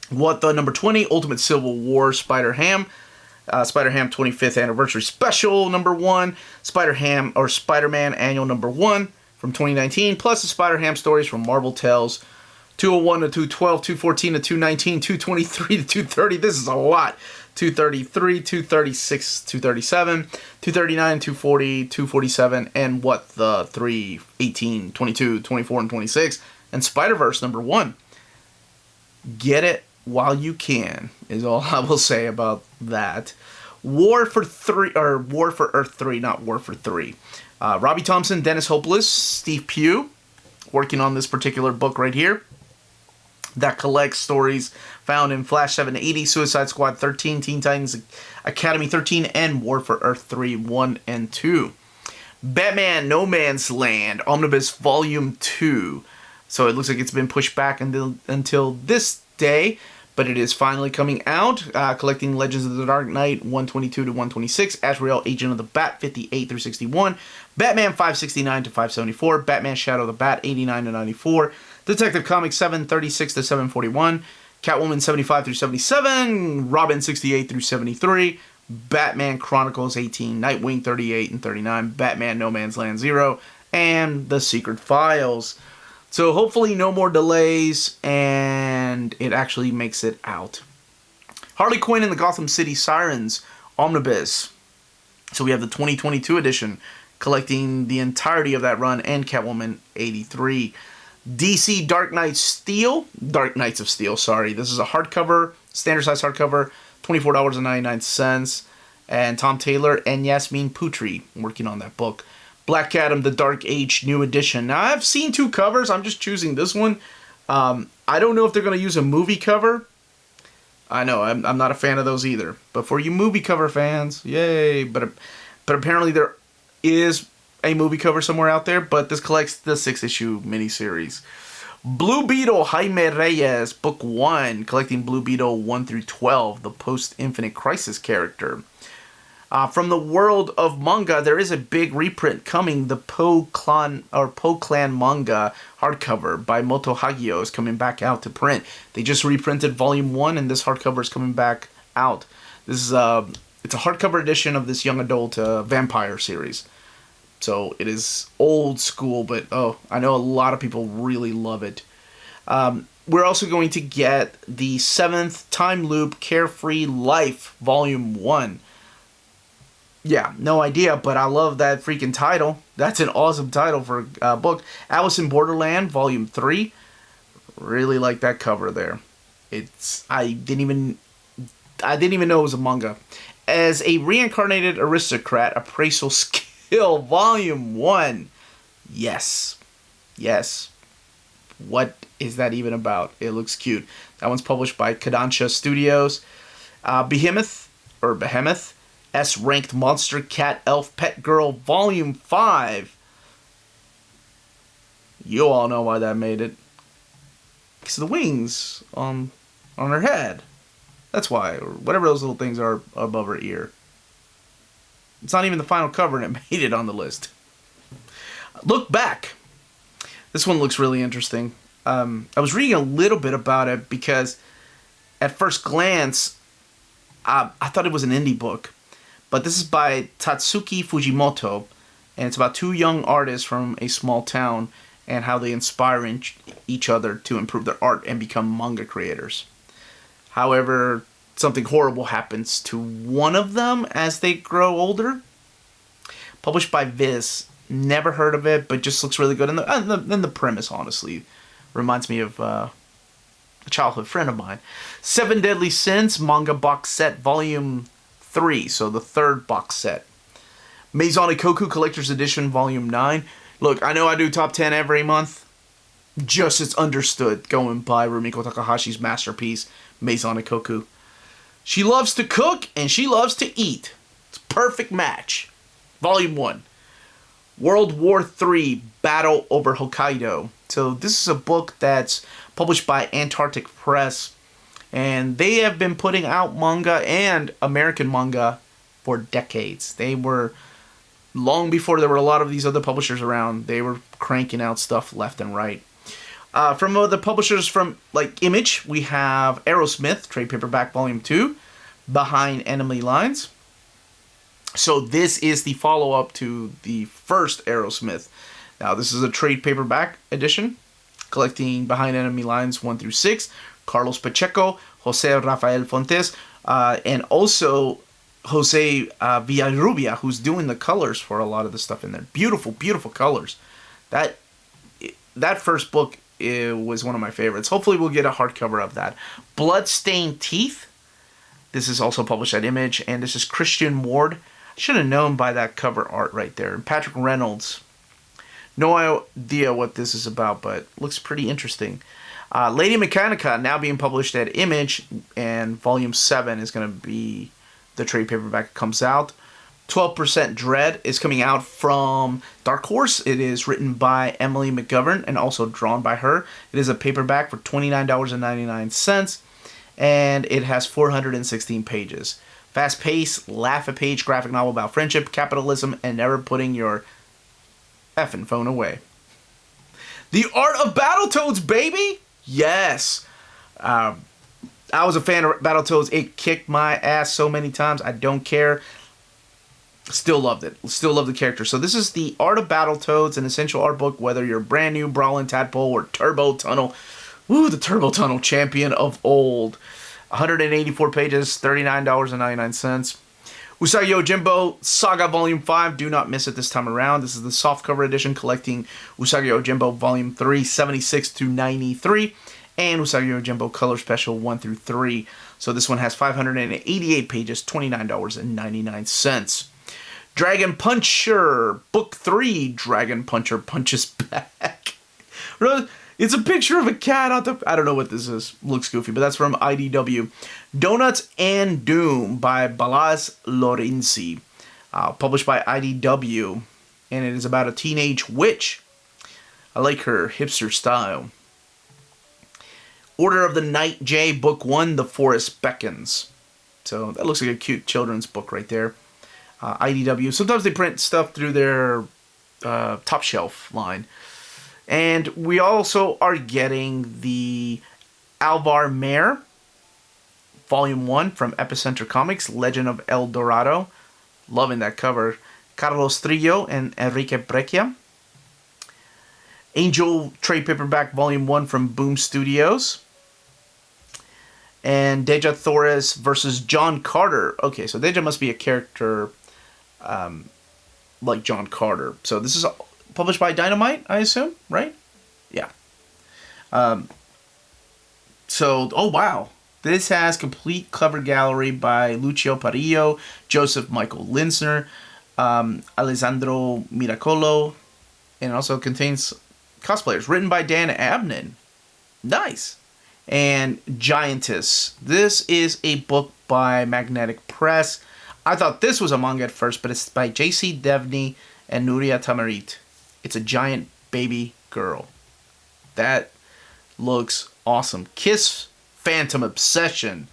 What the Number 20, Ultimate Civil War Spider-Ham, Spider-Ham 25th Anniversary Special number 1, Spider-Ham or Spider-Man Annual number 1 from 2019, plus the Spider-Ham stories from Marvel Tales 201 to 212, 214 to 219, 223 to 230. This is a lot. 233, 236, 237, 239, 240, 247, and what the 3, 18, 22, 24, and 26. And Spider-Verse number 1. Get it while you can, is all I will say about that. War for Earth 3, not War for 3. Robbie Thompson, Dennis Hopeless, Steve Pugh, working on this particular book right here that collects stories found in Flash 780, Suicide Squad 13, Teen Titans Academy 13, and War for Earth 3, 1 and 2. Batman No Man's Land, Omnibus Volume 2. So it looks like it's been pushed back until this day, but it is finally coming out. Collecting Legends of the Dark Knight 122 to 126, Azrael Agent of the Bat 58 through 61, Batman 569 to 574, Batman Shadow of the Bat 89 to 94, Detective Comics 736 to 741, Catwoman 75 through 77, Robin 68 through 73, Batman Chronicles 18, Nightwing 38 and 39, Batman No Man's Land 0, and The Secret Files. So hopefully no more delays and it actually makes it out. Harley Quinn and the Gotham City Sirens Omnibus. So we have the 2022 edition collecting the entirety of that run and Catwoman 83. DC Dark Knights of Steel, sorry. This is a hardcover, standard size hardcover, $24.99. And Tom Taylor and Yasmin Putri working on that book. Black Adam, The Dark Age, new edition. Now, I've seen 2 covers. I'm just choosing this one. I don't know if they're going to use a movie cover. I know, I'm not a fan of those either. But for you movie cover fans, yay. But apparently there is a movie cover somewhere out there, but this collects the 6-issue miniseries. Blue Beetle, Jaime Reyes, Book 1, collecting Blue Beetle 1 through 12, the post-Infinite Crisis character. From the world of manga, there is a big reprint coming. The Po Clan manga hardcover by Moto Hagio is coming back out to print. They just reprinted Volume 1, and this hardcover is coming back out. This is it's a hardcover edition of this young adult vampire series. So it is old school, but I know a lot of people really love it. We're also going to get the 7th Time Loop Carefree Life Volume 1. Yeah, no idea, but I love that freaking title. That's an awesome title for a book. Alice in Borderland, Volume 3. Really like that cover there. I didn't even know it was a manga. As a Reincarnated Aristocrat, Appraisal Skill, Volume 1. Yes. What is that even about? It looks cute. That one's published by Kodansha Studios. Behemoth. S-Ranked Monster Cat Elf Pet Girl Volume 5. You all know why that made it. Because of the wings on her head. That's why. Or whatever those little things are above her ear. It's not even the final cover and it made it on the list. Look Back. This one looks really interesting. I was reading a little bit about it because at first glance, I thought it was an indie book. But this is by Tatsuki Fujimoto, and it's about 2 young artists from a small town and how they inspire each other to improve their art and become manga creators. However, something horrible happens to one of them as they grow older. Published by Viz. Never heard of it, but just looks really good. And the premise, honestly, reminds me of a childhood friend of mine. 7 Deadly Sins manga box set, Volume 3, so the 3rd box set. Maison Ikoku Collector's Edition, Volume 9. Look, I know I do top 10 every month. Just it's understood going by Rumiko Takahashi's masterpiece, Maison Ikoku. She loves to cook and she loves to eat. It's a perfect match. Volume 1. World War III, Battle over Hokkaido. So this is a book that's published by Antarctic Press. And they have been putting out manga and American manga for decades. They were, long before there were a lot of these other publishers around, they were cranking out stuff left and right. From the publishers from like Image, we have Aerosmith, trade paperback volume 2, Behind Enemy Lines. So this is the follow-up to the first Aerosmith. Now this is a trade paperback edition, collecting Behind Enemy Lines 1 through 6, Carlos Pacheco, Jose Rafael Fontes, and also Jose Villarrubia, who's doing the colors for a lot of the stuff in there. Beautiful, beautiful colors. That first book, it was one of my favorites. Hopefully we'll get a hardcover of that. Bloodstained Teeth. This is also published at Image, and this is Christian Ward. I should have known by that cover art right there. And Patrick Reynolds. No idea what this is about, but looks pretty interesting. Lady Mechanica, now being published at Image, and Volume 7 is going to be the trade paperback that comes out. 12% Dread is coming out from Dark Horse. It is written by Emily McGovern and also drawn by her. It is a paperback for $29.99, and it has 416 pages. Fast-paced, laugh-a-page graphic novel about friendship, capitalism, and never putting your effing phone away. The Art of Battletoads, baby! Yes! I was a fan of Battletoads. It kicked my ass so many times. I don't care. Still loved it. Still love the character. So this is the Art of Battletoads, an essential art book, whether you're brand new Brawling Tadpole or Turbo Tunnel. Woo, the Turbo Tunnel champion of old. 184 pages, $39.99. Usagi Yojimbo Saga Volume 5. Do not miss it this time around. This is the softcover edition collecting Usagi Yojimbo Volume 3, 76 through 93. And Usagi Yojimbo Color Special 1 through 3. So this one has 588 pages, $29.99. Dragon Puncher, Book 3, Dragon Puncher Punches Back. It's a picture of a cat on the... I don't know what this is. Looks goofy, but that's from IDW. Donuts and Doom by Balazs Lorenzi. Published by IDW. And it is about a teenage witch. I like her hipster style. Order of the Night J, Book 1, The Forest Beckons. So that looks like a cute children's book right there. IDW. Sometimes they print stuff through their top shelf line. And we also are getting the Alvar Mare, Volume 1 from Epicenter Comics, Legend of El Dorado. Loving that cover. Carlos Trillo and Enrique Breccia. Angel Trade Paperback Volume 1 from Boom Studios. And Deja Torres versus John Carter. Okay, so Deja must be a character like John Carter. So this is published by Dynamite, I assume, right? Yeah. So, oh wow. This has complete cover gallery by Lucio Parillo, Joseph Michael Linsner, Alessandro Miracolo, and also contains cosplayers. Written by Dan Abnett. Nice. And Giantess. This is a book by Magnetic Press. I thought this was a manga at first, but it's by J.C. Devney and Nuria Tamarit. It's a giant baby girl. That looks awesome. Kiss Phantom Obsession.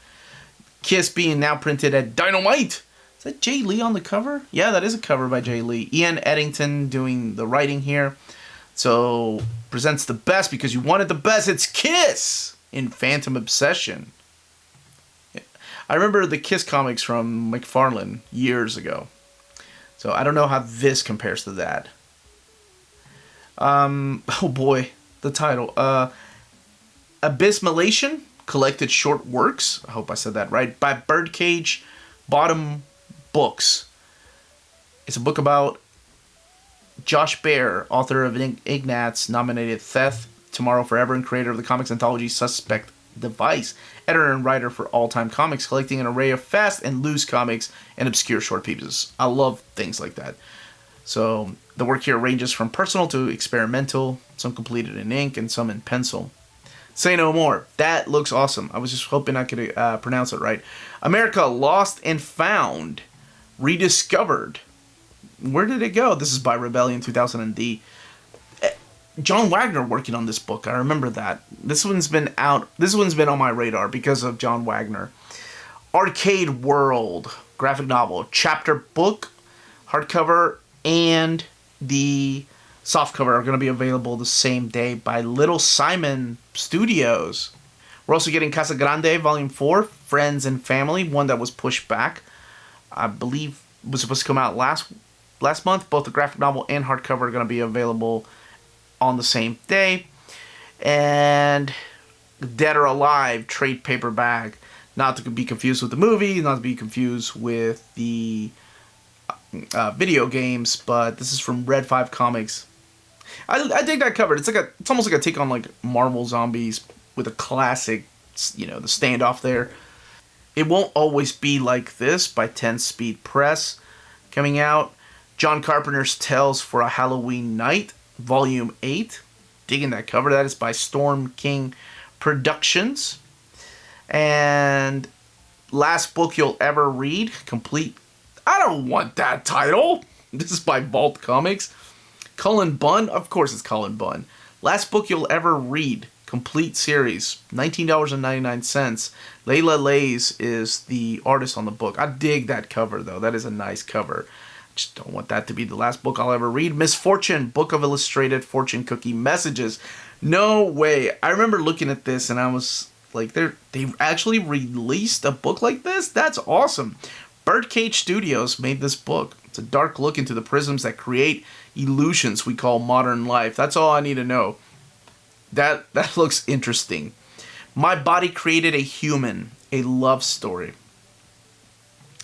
Kiss being now printed at Dynamite. Is that Jay Lee on the cover? Yeah, that is a cover by Jay Lee. Ian Eddington doing the writing here. So, presents the best because you wanted the best. It's Kiss in Phantom Obsession. I remember the Kiss comics from McFarlane years ago. So I don't know how this compares to that. Oh boy, the title. Abysmalation, Collected Short Works. I hope I said that right. By Birdcage Bottom Books. It's a book about Josh Baer, author of Ignatz nominated Theft, Tomorrow Forever, and creator of the comics anthology Suspect Device, editor and writer for All Time Comics, collecting an array of fast and loose comics and obscure short pieces. I love things like that. So the work here ranges from personal to experimental, some completed in ink and some in pencil. Say No More. That looks awesome. I was just hoping I could pronounce it right. America Lost and Found. Rediscovered. Where did it go? This is by Rebellion 2000D. John Wagner working on this book. I remember that. This one's been out. This one's been on my radar because of John Wagner. Arcade World. Graphic novel. Chapter book. Hardcover. And the softcover are going to be available the same day by Little Simon Studios. We're also getting Casa Grande Volume 4, Friends and Family, one that was pushed back. I believe was supposed to come out last month. Both the graphic novel and hardcover are going to be available on the same day. And Dead or Alive trade paperback. Not to be confused with the movie, not to be confused with the video games, but this is from Red 5 Comics. I dig that cover. It's almost like a take on like Marvel Zombies with a classic, the standoff there. It Won't Always Be Like This by 10 Speed Press coming out. John Carpenter's Tales for a Halloween Night, Volume 8. Digging that cover. That is by Storm King Productions. And Last Book You'll Ever Read, complete. I don't want that title. This is by Vault Comics. Cullen Bunn, of course it's Cullen Bunn. Last Book You'll Ever Read, complete series, $19.99. Layla Lays is the artist on the book. I dig that cover though. That is a nice cover. Just don't want that to be the last book I'll ever read. Misfortune, Book of Illustrated Fortune Cookie Messages. No way. I remember looking at this and I was like, they actually released a book like this? That's awesome. Birdcage Studios made this book. It's a dark look into the prisms that create illusions we call modern life. That's all I need to know. That looks interesting. My Body Created a Human, a love story.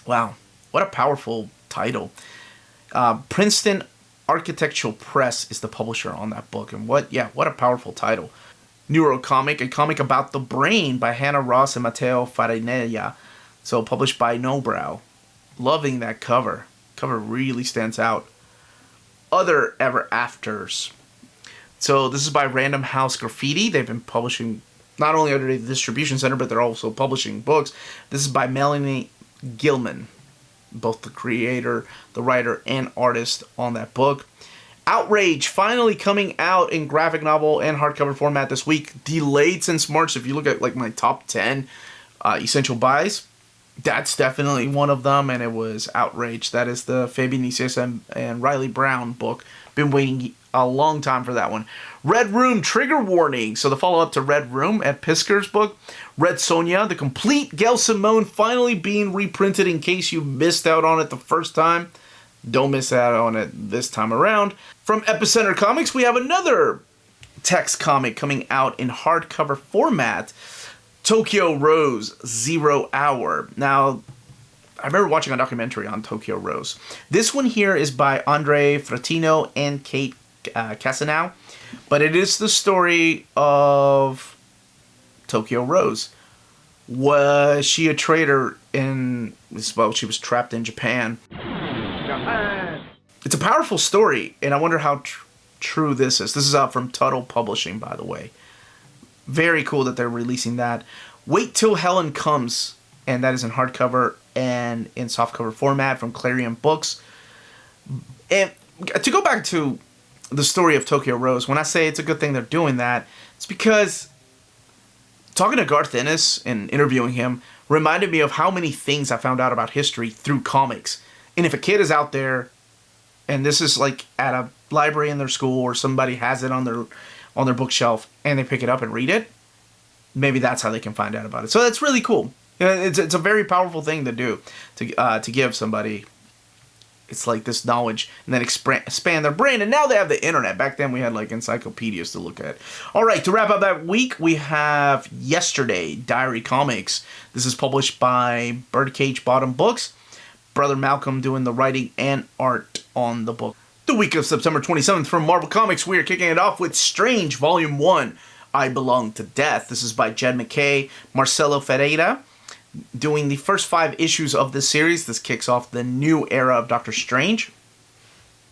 Wow, what a powerful title. Princeton Architectural Press is the publisher on that book. And what a powerful title. Neurocomic, a comic about the brain by Hannah Ross and Matteo Farinella. So published by Nobrow. Loving that cover. Cover really stands out. Other Ever Afters. So this is by Random House Graffiti. They've been publishing not only under the distribution center, but they're also publishing books. This is by Melanie Gilman. Both the creator, the writer, and artist on that book. Outrage, finally coming out in graphic novel and hardcover format this week. Delayed since March. If you look at like my top 10 essential buys, that's definitely one of them, and it was Outrage. That is the Fabian Nicieza and Riley Brown book. Been waiting a long time for that one. Red Room, Trigger Warning. So the follow-up to Red Room at Pisker's book. Red Sonja, the complete Gail Simone, finally being reprinted in case you missed out on it the first time. Don't miss out on it this time around. From Epicenter Comics, we have another text comic coming out in hardcover format. Tokyo Rose, 0 Hour. Now, I remember watching a documentary on Tokyo Rose. This one here is by Andre Fratino and Kate Casanow. But it is the story of Tokyo Rose. Was she a traitor she was trapped in Japan. It's a powerful story, and I wonder how true this is. This is out from Tuttle Publishing, by the way. Very cool that they're releasing that. Wait Till Helen Comes, and that is in hardcover and in softcover format from Clarion Books. And to go back to the story of Tokyo Rose, when I say it's a good thing they're doing that, it's because talking to Garth Ennis and interviewing him reminded me of how many things I found out about history through comics. And if a kid is out there, and this is like at a library in their school, or somebody has it on their bookshelf, and they pick it up and read it, maybe that's how they can find out about it. So that's really cool. It's a very powerful thing to do, to give somebody. It's like this knowledge, and then expand their brain. And now they have the internet. Back then we had like encyclopedias to look at. All right, to wrap up that week, we have Yesterday, Diary Comics. This is published by Birdcage Bottom Books. Brother Malcolm doing the writing and art on the book. The week of September 27th from Marvel Comics, we are kicking it off with Strange, Volume 1, I Belong to Death. This is by Jed McKay, Marcelo Ferreira, doing the first 5 issues of this series. This kicks off the new era of Doctor Strange,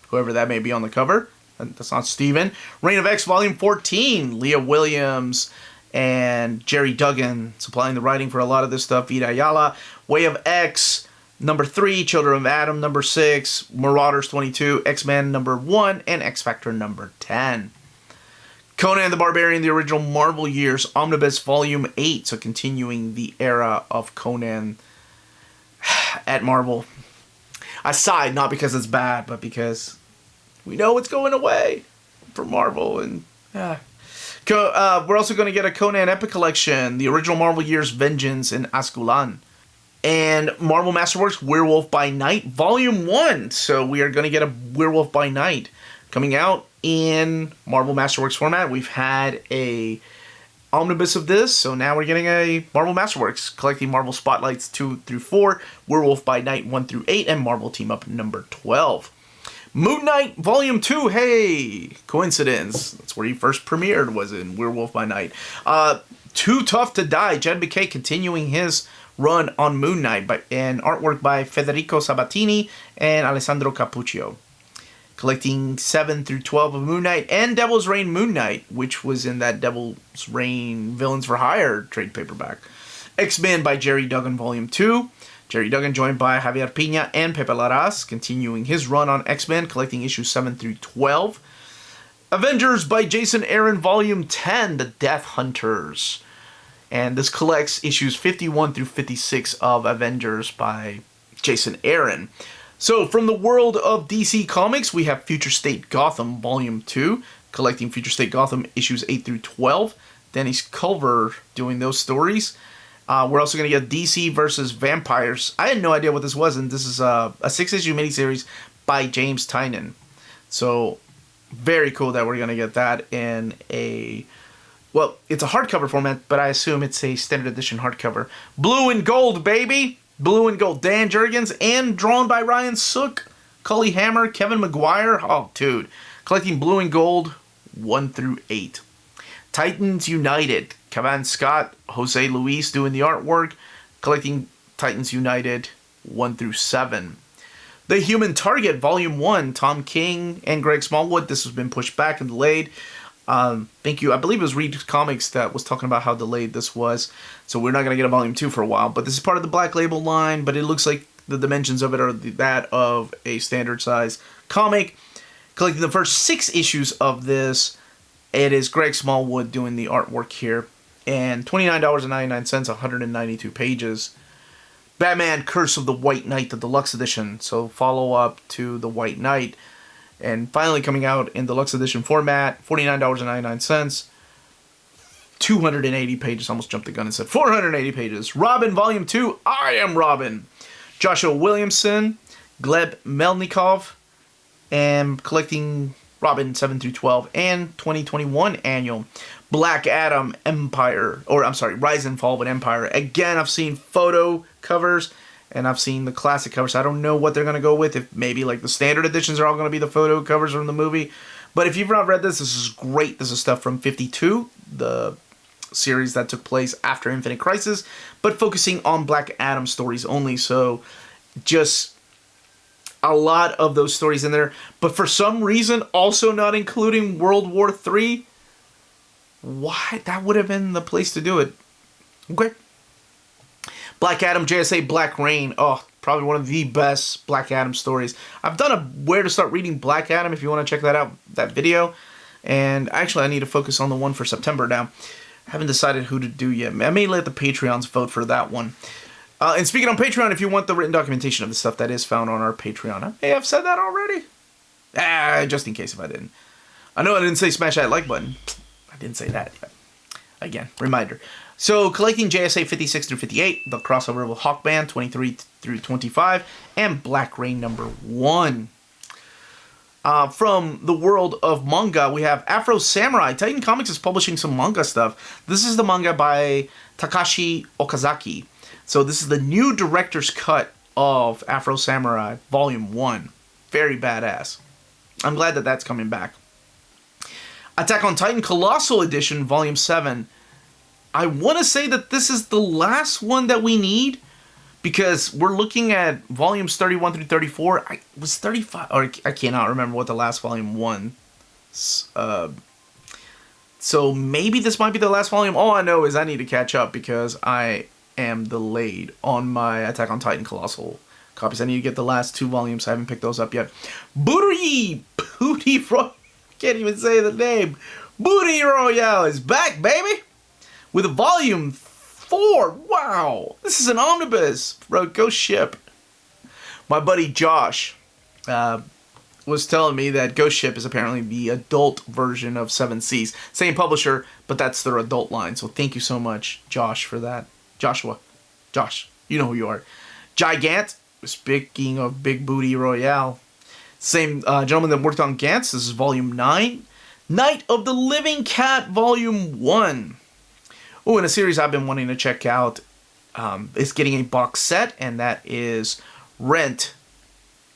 whoever that may be on the cover. That's not Steven. Reign of X, Volume 14, Leah Williams and Jerry Duggan supplying the writing for a lot of this stuff. Vida Ayala, Way of X, number 3, Children of Adam, number 6, Marauders 22, X-Men number 1, and X-Factor number 10. Conan the Barbarian, the original Marvel years, Omnibus volume 8, so continuing the era of Conan at Marvel. I sighed, not because it's bad, but because we know it's going away from Marvel. And we're also going to get a Conan Epic Collection, the original Marvel years, Vengeance and Ascalon. And Marvel Masterworks Werewolf by Night Volume 1. So we are going to get a Werewolf by Night coming out in Marvel Masterworks format. We've had a omnibus of this, so now we're getting a Marvel Masterworks, collecting Marvel Spotlights 2 through 4, Werewolf by Night 1 through 8, and Marvel Team Up number 12. Moon Knight Volume 2, hey, coincidence. That's where he first premiered, was in Werewolf by Night. Too Tough to Die, Jed McKay continuing his run on Moon Knight, and artwork by Federico Sabatini and Alessandro Cappuccio. Collecting 7 through 12 of Moon Knight and Devil's Reign Moon Knight, which was in that Devil's Reign Villains for Hire trade paperback. X-Men by Jerry Duggan Volume 2. Jerry Duggan joined by Javier Pina and Pepe Larraz, continuing his run on X-Men, collecting issues 7 through 12. Avengers by Jason Aaron Volume 10, The Death Hunters. And this collects issues 51 through 56 of Avengers by Jason Aaron. So, from the world of DC Comics, we have Future State Gotham Volume 2, collecting Future State Gotham issues 8 through 12. Dennis Culver doing those stories. We're also going to get DC versus Vampires. I had no idea what this was, and this is a 6-issue miniseries by James Tynion. So, very cool that we're going to get that in a... Well, it's a hardcover format, but I assume it's a standard edition hardcover. Blue and Gold, baby! Blue and Gold, Dan Jurgens, and drawn by Ryan Sook, Cully Hammer, Kevin McGuire. Oh, dude. Collecting Blue and Gold 1 through 8. Titans United, Kevin Scott, Jose Luis doing the artwork. Collecting Titans United 1 through 7. The Human Target, Volume 1, Tom King and Greg Smallwood. This has been pushed back and delayed. Thank you. I believe it was Reed Comics that was talking about how delayed this was. So we're not going to get a Volume 2 for a while. But this is part of the Black Label line. But it looks like the dimensions of it are that of a standard size comic. Collecting the first 6 issues of this. It is Greg Smallwood doing the artwork here. And $29.99, 192 pages. Batman Curse of the White Knight, the deluxe edition. So follow up to the White Knight. And finally coming out in deluxe edition format, $49.99, 280 pages. Almost jumped the gun and said 480 pages. Robin Volume 2, I Am Robin. Joshua Williamson, Gleb Melnikov, and collecting Robin 7 through 12 and 2021 annual. Black Adam Empire, Rise and Fall of an Empire. Again, I've seen photo covers. And I've seen the classic covers. I don't know what they're going to go with. If maybe like the standard editions are all going to be the photo covers from the movie. But if you've not read this is great. This is stuff from 52, the series that took place after Infinite Crisis. But focusing on Black Adam stories only. So just a lot of those stories in there. But for some reason also not including World War III. Why? That would have been the place to do it. Okay. Black Adam, JSA, Black Rain. Oh, probably one of the best Black Adam stories. I've done a Where to Start Reading Black Adam if you want to check that out, that video. And actually, I need to focus on the one for September now. Haven't decided who to do yet. I may let the Patreons vote for that one. And speaking on Patreon, if you want the written documentation of the stuff that is found on our Patreon. I may have said that already. Just in case if I didn't. I know I didn't say smash that like button. I didn't say that yet. Again, reminder. So, collecting JSA 56 through 58, the crossover with Hawkman 23 through 25, and Black Rain number 1. From the world of manga, we have Afro Samurai. Titan Comics is publishing some manga stuff. This is the manga by Takashi Okazaki. So, this is the new director's cut of Afro Samurai Volume 1. Very badass. I'm glad that that's coming back. Attack on Titan Colossal Edition Volume 7. I want to say that this is the last one that we need because we're looking at volumes 31 through 34. I was 35, or I cannot remember what the last volume 1 So maybe this might be the last volume. All I know is I need to catch up because I am delayed on my Attack on Titan Colossal copies. I need to get the last 2 volumes. I haven't picked those up yet. Booty Royale. Can't even say the name. Booty Royale is back, baby, with a volume 4. Wow, this is an omnibus for a ghost ship. My buddy Josh was telling me that Ghost Ship is apparently the adult version of Seven Seas. Same publisher, but that's their adult line. So thank you so much, Josh, for that. Josh, you know who you are. Gigant. Speaking of Big Booty Royale, same gentleman that worked on Gantz. This is Volume 9. Night of the Living Cat, Volume 1. Oh, and a series I've been wanting to check out is getting a box set, and that is Rent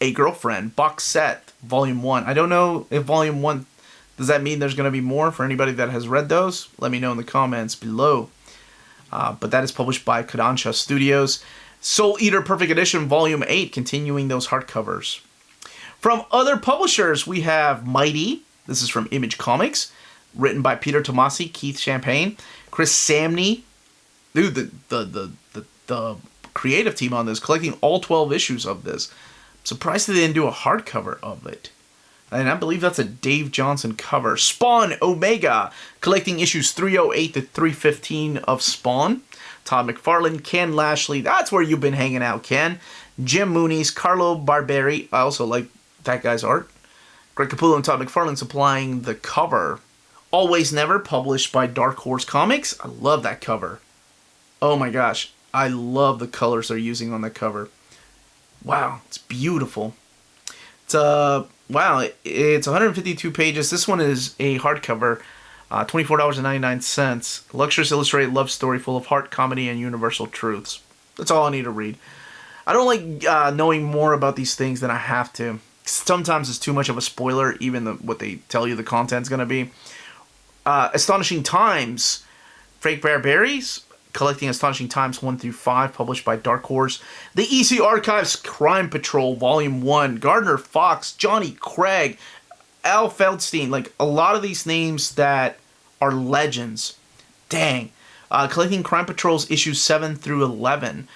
a Girlfriend box set, Volume 1. I don't know if Volume 1, does that mean there's going to be more? For anybody that has read those, let me know in the comments below. But that is published by Kodansha Studios. Soul Eater Perfect Edition Volume 8, continuing those hardcovers. From other publishers, we have Mighty. This is from Image Comics, written by Peter Tomasi, Keith Champagne, Chris Samney. Dude, the creative team on this, collecting all 12 issues of this. I'm surprised they didn't do a hardcover of it. And I believe that's a Dave Johnson cover. Spawn Omega, collecting issues 308 to 315 of Spawn. Todd McFarlane, Ken Lashley, that's where you've been hanging out, Ken. Jim Moonies, Carlo Barberi, I also like that guy's art. Greg Capullo and Todd McFarlane supplying the cover. Always Never, published by Dark Horse Comics. I love that cover. Oh my gosh, I love the colors they're using on that cover. Wow, it's beautiful. It's wow, it's 152 pages. This one is a hardcover. $24.99. Luxurious illustrated love story full of heart, comedy, and universal truths. That's all I need to read. I don't like knowing more about these things than I have to. Sometimes it's too much of a spoiler, even what they tell you the content's going to be. Astonishing Times. Frank Barberi's collecting Astonishing Times 1 through 5, published by Dark Horse. The EC Archives Crime Patrol Volume 1. Gardner Fox, Johnny Craig, Al Feldstein. Like, a lot of these names that are legends. Dang. Collecting Crime Patrol's issues 7 through 11.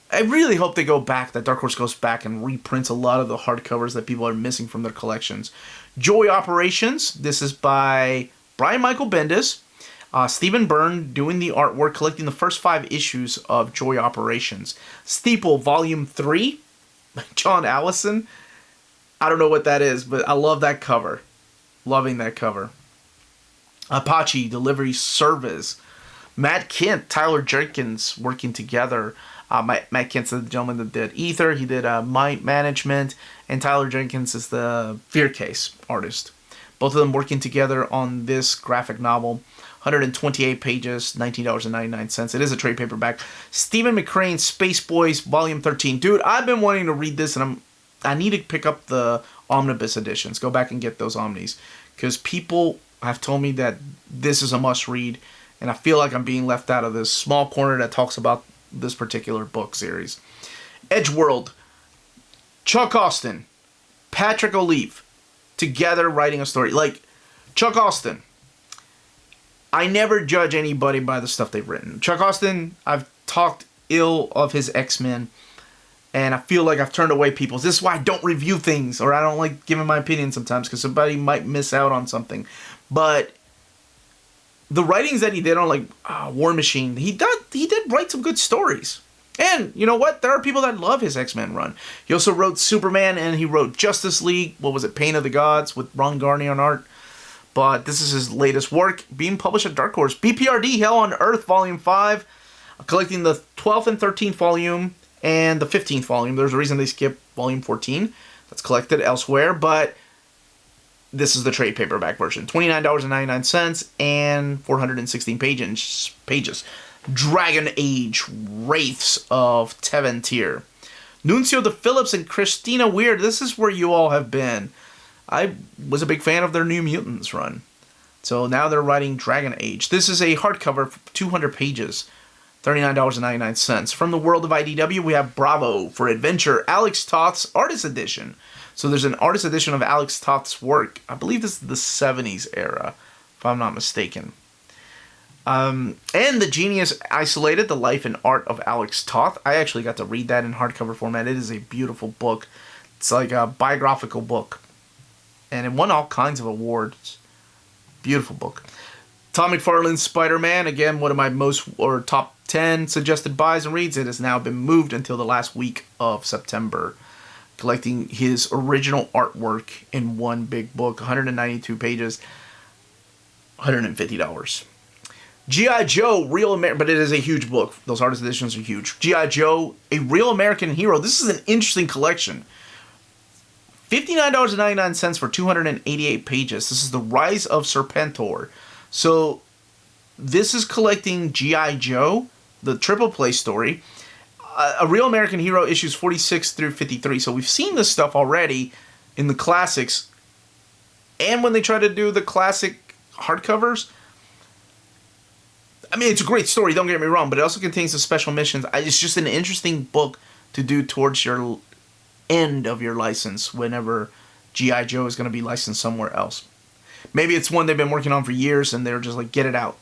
I really hope they go back, that Dark Horse goes back and reprints a lot of the hardcovers that people are missing from their collections. Joy Operations. This is by Brian Michael Bendis. Stephen Byrne doing the artwork, collecting the first 5 issues of Joy Operations. Steeple Volume 3. John Allison. I don't know what that is, but I love that cover. Loving that cover. Apache Delivery Service. Matt Kent, Tyler Jenkins working together. Matt Kent's the gentleman that did Ether. He did Mind Management. And Tyler Jenkins is the Fear Case artist. Both of them working together on this graphic novel. 128 pages, $19.99. It is a trade paperback. Stephen McCrane, Space Boys, Volume 13. Dude, I've been wanting to read this, and I need to pick up the Omnibus editions. Go back and get those Omnis. Because people have told me that this is a must-read, and I feel like I'm being left out of this small corner that talks about this particular book series. Edgeworld, Chuck Austin, Patrick O'Leaf, together writing a story. Like, Chuck Austin, I never judge anybody by the stuff they've written. Chuck Austin, I've talked ill of his X-Men, and I feel like I've turned away people. This is why I don't review things, or I don't like giving my opinion sometimes, because somebody might miss out on something. But the writings that he did on, like, War Machine, he did write some good stories. And, you know what? There are people that love his X-Men run. He also wrote Superman, and he wrote Justice League, Pain of the Gods, with Ron Garney on art. But this is his latest work, being published at Dark Horse. BPRD, Hell on Earth, Volume 5, collecting the 12th and 13th volume, and the 15th volume. There's a reason they skipped Volume 14. That's collected elsewhere, but this is the trade paperback version. $29.99 and 416 pages. Dragon Age, Wraiths of Teventir. Nuncio de Phillips and Christina Weir. This is where you all have been. I was a big fan of their New Mutants run. So now they're writing Dragon Age. This is a hardcover, 200 pages. $39.99. From the world of IDW, we have Bravo for Adventure, Alex Toth's Artist Edition. So there's an Artist Edition of Alex Toth's work. I believe this is the 70s era if I'm not mistaken. And The Genius Isolated, The Life and Art of Alex Toth. I actually got to read that in hardcover format. It is a beautiful book. It's like a biographical book. And it won all kinds of awards. Beautiful book. Tom McFarlane's Spider-Man, again, one of my top 10 suggested buys and reads. It has now been moved until the last week of September. Collecting his original artwork in one big book, 192 pages, $150. G.I. Joe, Real American, but it is a huge book. Those artist editions are huge. G.I. Joe, A Real American Hero. This is an interesting collection. $59.99 for 288 pages. This is The Rise of Serpentor. So, this is collecting G.I. Joe, the triple play story. A Real American Hero issues 46 through 53. So, we've seen this stuff already in the classics. And when they try to do the classic hardcovers. I mean, it's a great story, don't get me wrong, but it also contains some special missions. It's just an interesting book to do towards your end of your license whenever G.I. Joe is going to be licensed somewhere else. Maybe it's one they've been working on for years and they're just like, get it out.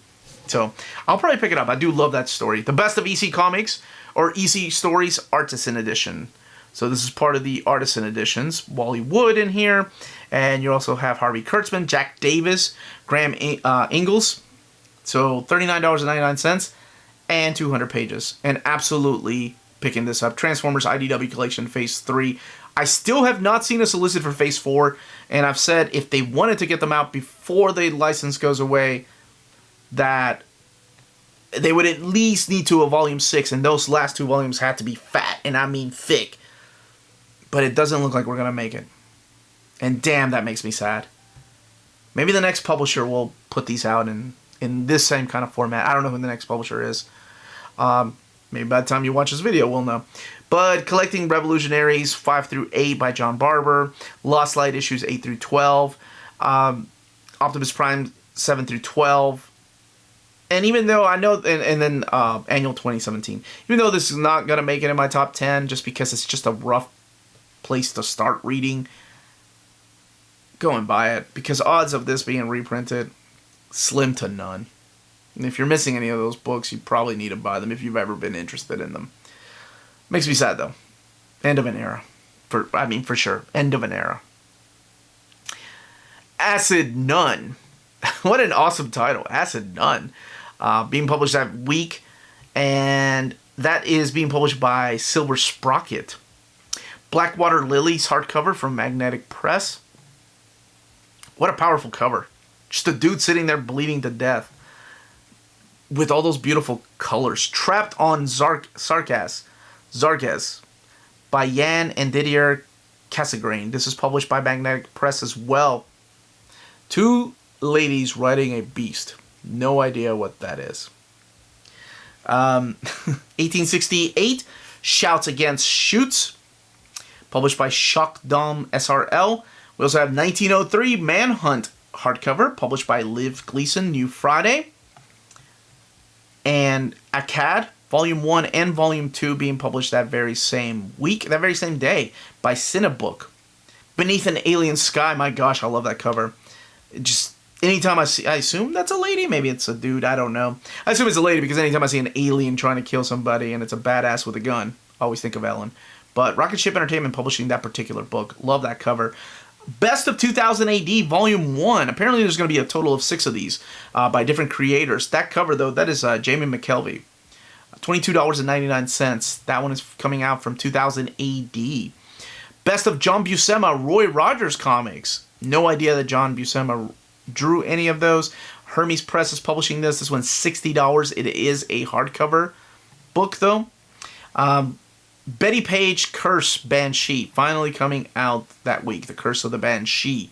So, I'll probably pick it up. I do love that story. The Best of EC Comics, or EC Stories Artisan Edition. So, this is part of the Artisan Editions. Wally Wood in here. And you also have Harvey Kurtzman, Jack Davis, Graham Ingalls. So, $39.99 and 200 pages. And absolutely picking this up. Transformers IDW Collection Phase 3. I still have not seen a solicit for Phase 4. And I've said if they wanted to get them out before the license goes away, that they would at least need to a Volume 6. And those last two volumes had to be fat. And I mean thick. But it doesn't look like we're going to make it. And damn, that makes me sad. Maybe the next publisher will put these out in this same kind of format. I don't know who the next publisher is. Maybe by the time you watch this video, we'll know. But Collecting Revolutionaries 5 through 8 by John Barber. Lost Light issues 8 through 12. Optimus Prime 7 through 12. And even though I know, and then Annual 2017. Even though this is not going to make it in my top 10, just because it's just a rough place to start reading, go and buy it. Because odds of this being reprinted, slim to none. And if you're missing any of those books, you probably need to buy them if you've ever been interested in them. Makes me sad, though. End of an era. For sure. End of an era. Acid Nun. What an awesome title. Acid Nun. Being published that week. And that is being published by Silver Sprocket. Blackwater Lilies hardcover from Magnetic Press. What a powerful cover. Just a dude sitting there bleeding to death. With all those beautiful colors. Trapped on Zarkaz by Yan and Didier Casagrain. This is published by Magnetic Press as well. Two ladies riding a beast. No idea what that is. 1868, Shouts Against Shoots. Published by Shockdom SRL. We also have 1903, Manhunt hardcover. Published by Liv Gleason, New Friday. And Akkad, Volume 1 and Volume 2 being published that very same week, that very same day, by Cinebook. Beneath an Alien Sky, my gosh, I love that cover. Just, anytime I assume that's a lady, maybe it's a dude, I don't know. I assume it's a lady because anytime I see an alien trying to kill somebody and it's a badass with a gun, I always think of Ellen. But Rocket Ship Entertainment publishing that particular book, love that cover. Best of 2000 AD, Volume 1. Apparently there's going to be a total of 6 of these by different creators. That cover, though, that is Jamie McKelvey. $22.99. That one is coming out from 2000 AD. Best of John Buscema, Roy Rogers comics. No idea that John Buscema drew any of those. Hermes Press is publishing this. This one's $60. It is a hardcover book, though. Betty Page, Curse, Banshee, finally coming out that week. The Curse of the Banshee.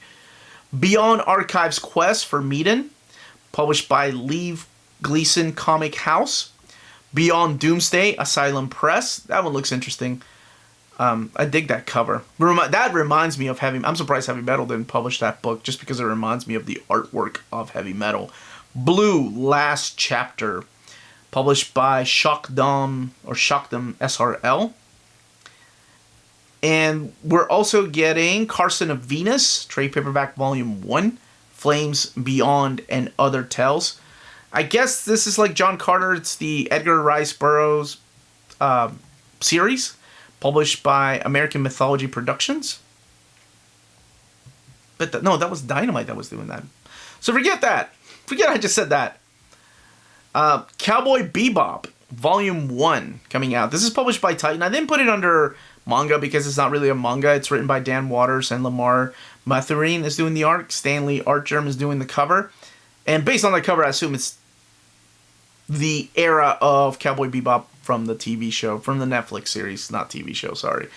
Beyond Archives Quest for Meaden, published by Liv Gleason Comic House. Beyond Doomsday, Asylum Press. That one looks interesting. I dig that cover. That reminds me of Heavy... I'm surprised Heavy Metal didn't publish that book, just because it reminds me of the artwork of Heavy Metal. Blue, Last Chapter, published by Shockdom SRL. And we're also getting Carson of Venus, trade paperback volume 1 Flames Beyond and Other Tales. I guess this is like John Carter. It's the Edgar Rice Burroughs series, published by American Mythology Productions. But no, that was Dynamite that was doing that. So forget that. Forget I just said that. Cowboy Bebop, Volume 1, coming out. This is published by Titan. I didn't put it under manga because it's not really a manga. It's written by Dan Waters and Lamar Mathurin is doing the art. Stanley Artgerm is doing the cover. And based on the cover, I assume it's the era of Cowboy Bebop from the TV show, from the Netflix series, not TV show, sorry.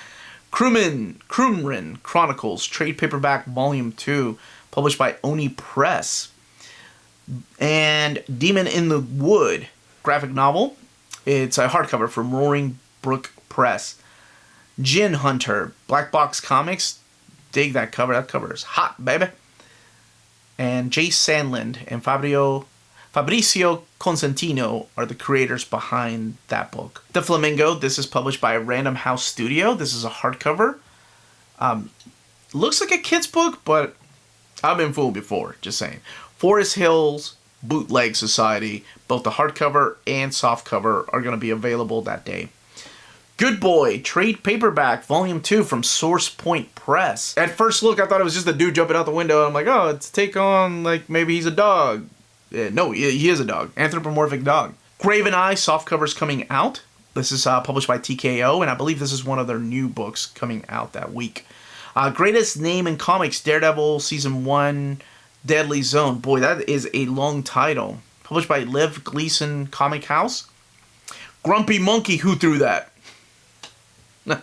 Krumrin Chronicles, trade paperback, Volume 2, published by Oni Press. And Demon in the Wood, graphic novel. It's a hardcover from Roaring Brook Press. Gin Hunter, Black Box Comics. Dig that cover. That cover is hot, baby. And Jay Sandland and Fabrizio Consentino are the creators behind that book. The Flamingo, this is published by Random House Studio. This is a hardcover. Looks like a kid's book, but I've been fooled before, just saying. Forest Hills Bootleg Society, both the hardcover and softcover are going to be available that day. Good Boy, trade paperback, Volume 2 from Source Point Press. At first look, I thought it was just a dude jumping out the window. I'm like, oh, it's a take on, like, maybe he's a dog. No, he is a dog. Anthropomorphic dog. Graven Eye, softcover's coming out. This is published by TKO, and I believe this is one of their new books coming out that week. Greatest Name in Comics, Daredevil, Season 1, Deadly Zone. Boy, that is a long title. Published by Lev Gleason Comic House. Grumpy Monkey, who threw that?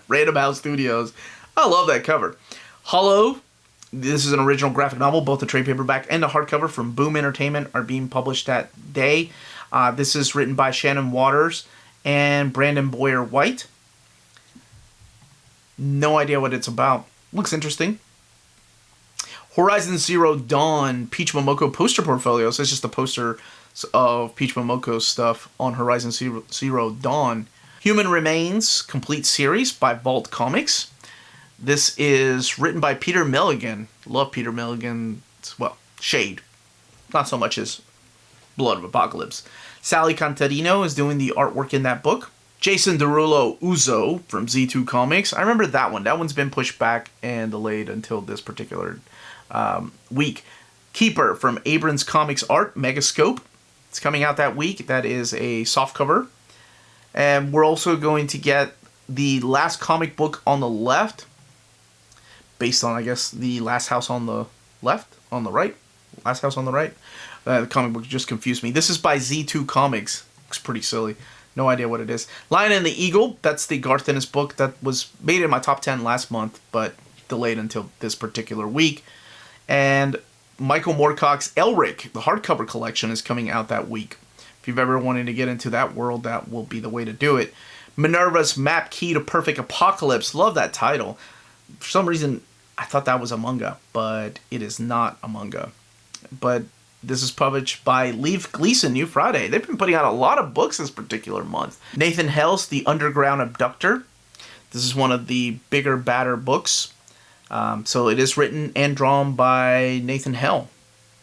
Random House Studios. I love that cover. Hollow. This is an original graphic novel. Both the trade paperback and the hardcover from Boom Entertainment are being published that day. This is written by Shannon Waters and Brandon Boyer White. No idea what it's about. Looks interesting. Horizon Zero Dawn Peach Momoko poster portfolio. So it's just a poster of Peach Momoko's stuff on Horizon Zero Dawn. Human Remains complete series by Vault Comics. This is written by Peter Milligan. Love Peter Milligan. Well, Shade. Not so much as Blood of Apocalypse. Sally Cantarino is doing the artwork in that book. Jason Derulo Uzo from Z2 Comics. I remember that one. That one's been pushed back and delayed until this particular week. Keeper from Abrams Comics Art, Megascope. It's coming out that week. That is a softcover. And we're also going to get the Last Comic Book on the Left, based on, I guess, the Last House on the Left, on the right. Last House on the Right. The comic book just confused me. This is by Z2 Comics. Looks pretty silly. No idea what it is. Lion and the Eagle. That's the Garth Ennis book that was made in my top 10 last month, but delayed until this particular week. And Michael Moorcock's Elric, the hardcover collection, is coming out that week. If you've ever wanted to get into that world, that will be the way to do it. Minerva's Map Key to Perfect Apocalypse. Love that title. For some reason, I thought that was a manga, but it is not a manga. But this is published by Lev Gleason, New Friday. They've been putting out a lot of books this particular month. Nathan Hell's The Underground Abductor. This is one of the bigger, badder books. So it is written and drawn by Nathan Hell.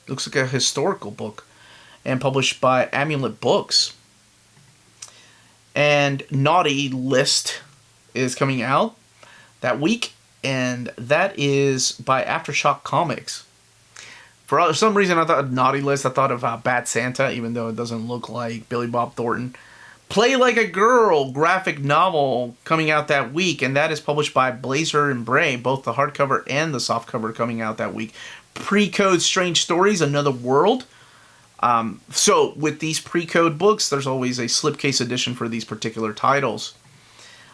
Looks like a historical book. And published by Amulet Books. And Naughty List is coming out that week. And that is by Aftershock Comics. For some reason, I thought of Naughty List. I thought of Bad Santa, even though it doesn't look like Billy Bob Thornton. Play Like a Girl graphic novel coming out that week. And that is published by Blazer and Bray. Both the hardcover and the softcover coming out that week. Pre-Code Strange Stories, Another World. So with these pre-code books, there's always a slipcase edition for these particular titles.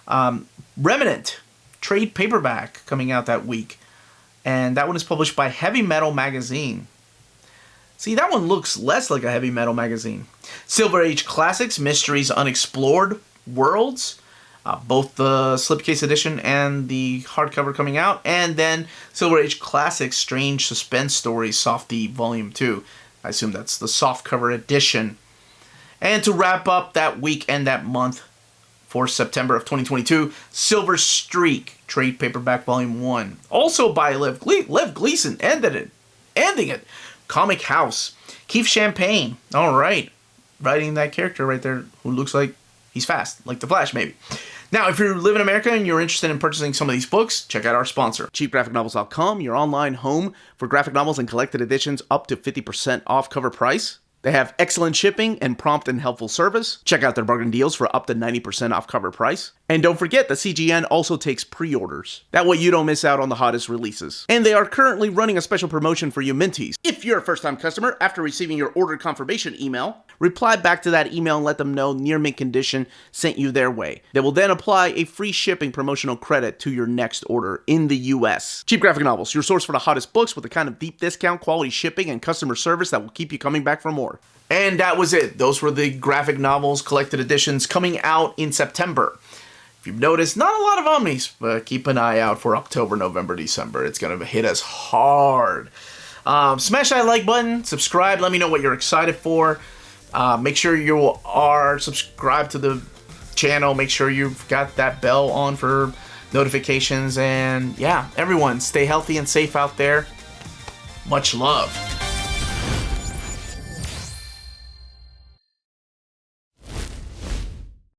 Remnant, trade paperback coming out that week. And that one is published by Heavy Metal Magazine. See, that one looks less like a Heavy Metal magazine. Silver Age Classics, Mysteries Unexplored Worlds. Both the slipcase edition and the hardcover coming out. And then Silver Age Classics, Strange Suspense Stories, Softie Volume 2. I assume that's the softcover edition. And to wrap up that week and that month for September of 2022, Silver Streak, trade paperback volume 1. Also by Lev Gleason, ending it. Comic House. Keith Champagne. All right. Writing that character right there who looks like he's fast, like the Flash maybe. Now, if you live in America and you're interested in purchasing some of these books, check out our sponsor, cheapgraphicnovels.com, your online home for graphic novels and collected editions up to 50% off cover price. They have excellent shipping and prompt and helpful service. Check out their bargain deals for up to 90% off cover price. And don't forget that CGN also takes pre-orders. That way you don't miss out on the hottest releases. And they are currently running a special promotion for you Minties. If you're a first-time customer, after receiving your order confirmation email, reply back to that email and let them know near mint condition sent you their way. They will then apply a free shipping promotional credit to your next order in the US. Cheap Graphic Novels, your source for the hottest books with the kind of deep discount, quality shipping, and customer service that will keep you coming back for more. And that was it. Those were the graphic novels collected editions coming out in September. If you've noticed, not a lot of Omnis, but keep an eye out for October, November, December. It's going to hit us hard. Smash that like button, subscribe, let me know what you're excited for. Make sure you are subscribed to the channel. Make sure you've got that bell on for notifications. And yeah, everyone, stay healthy and safe out there. Much love.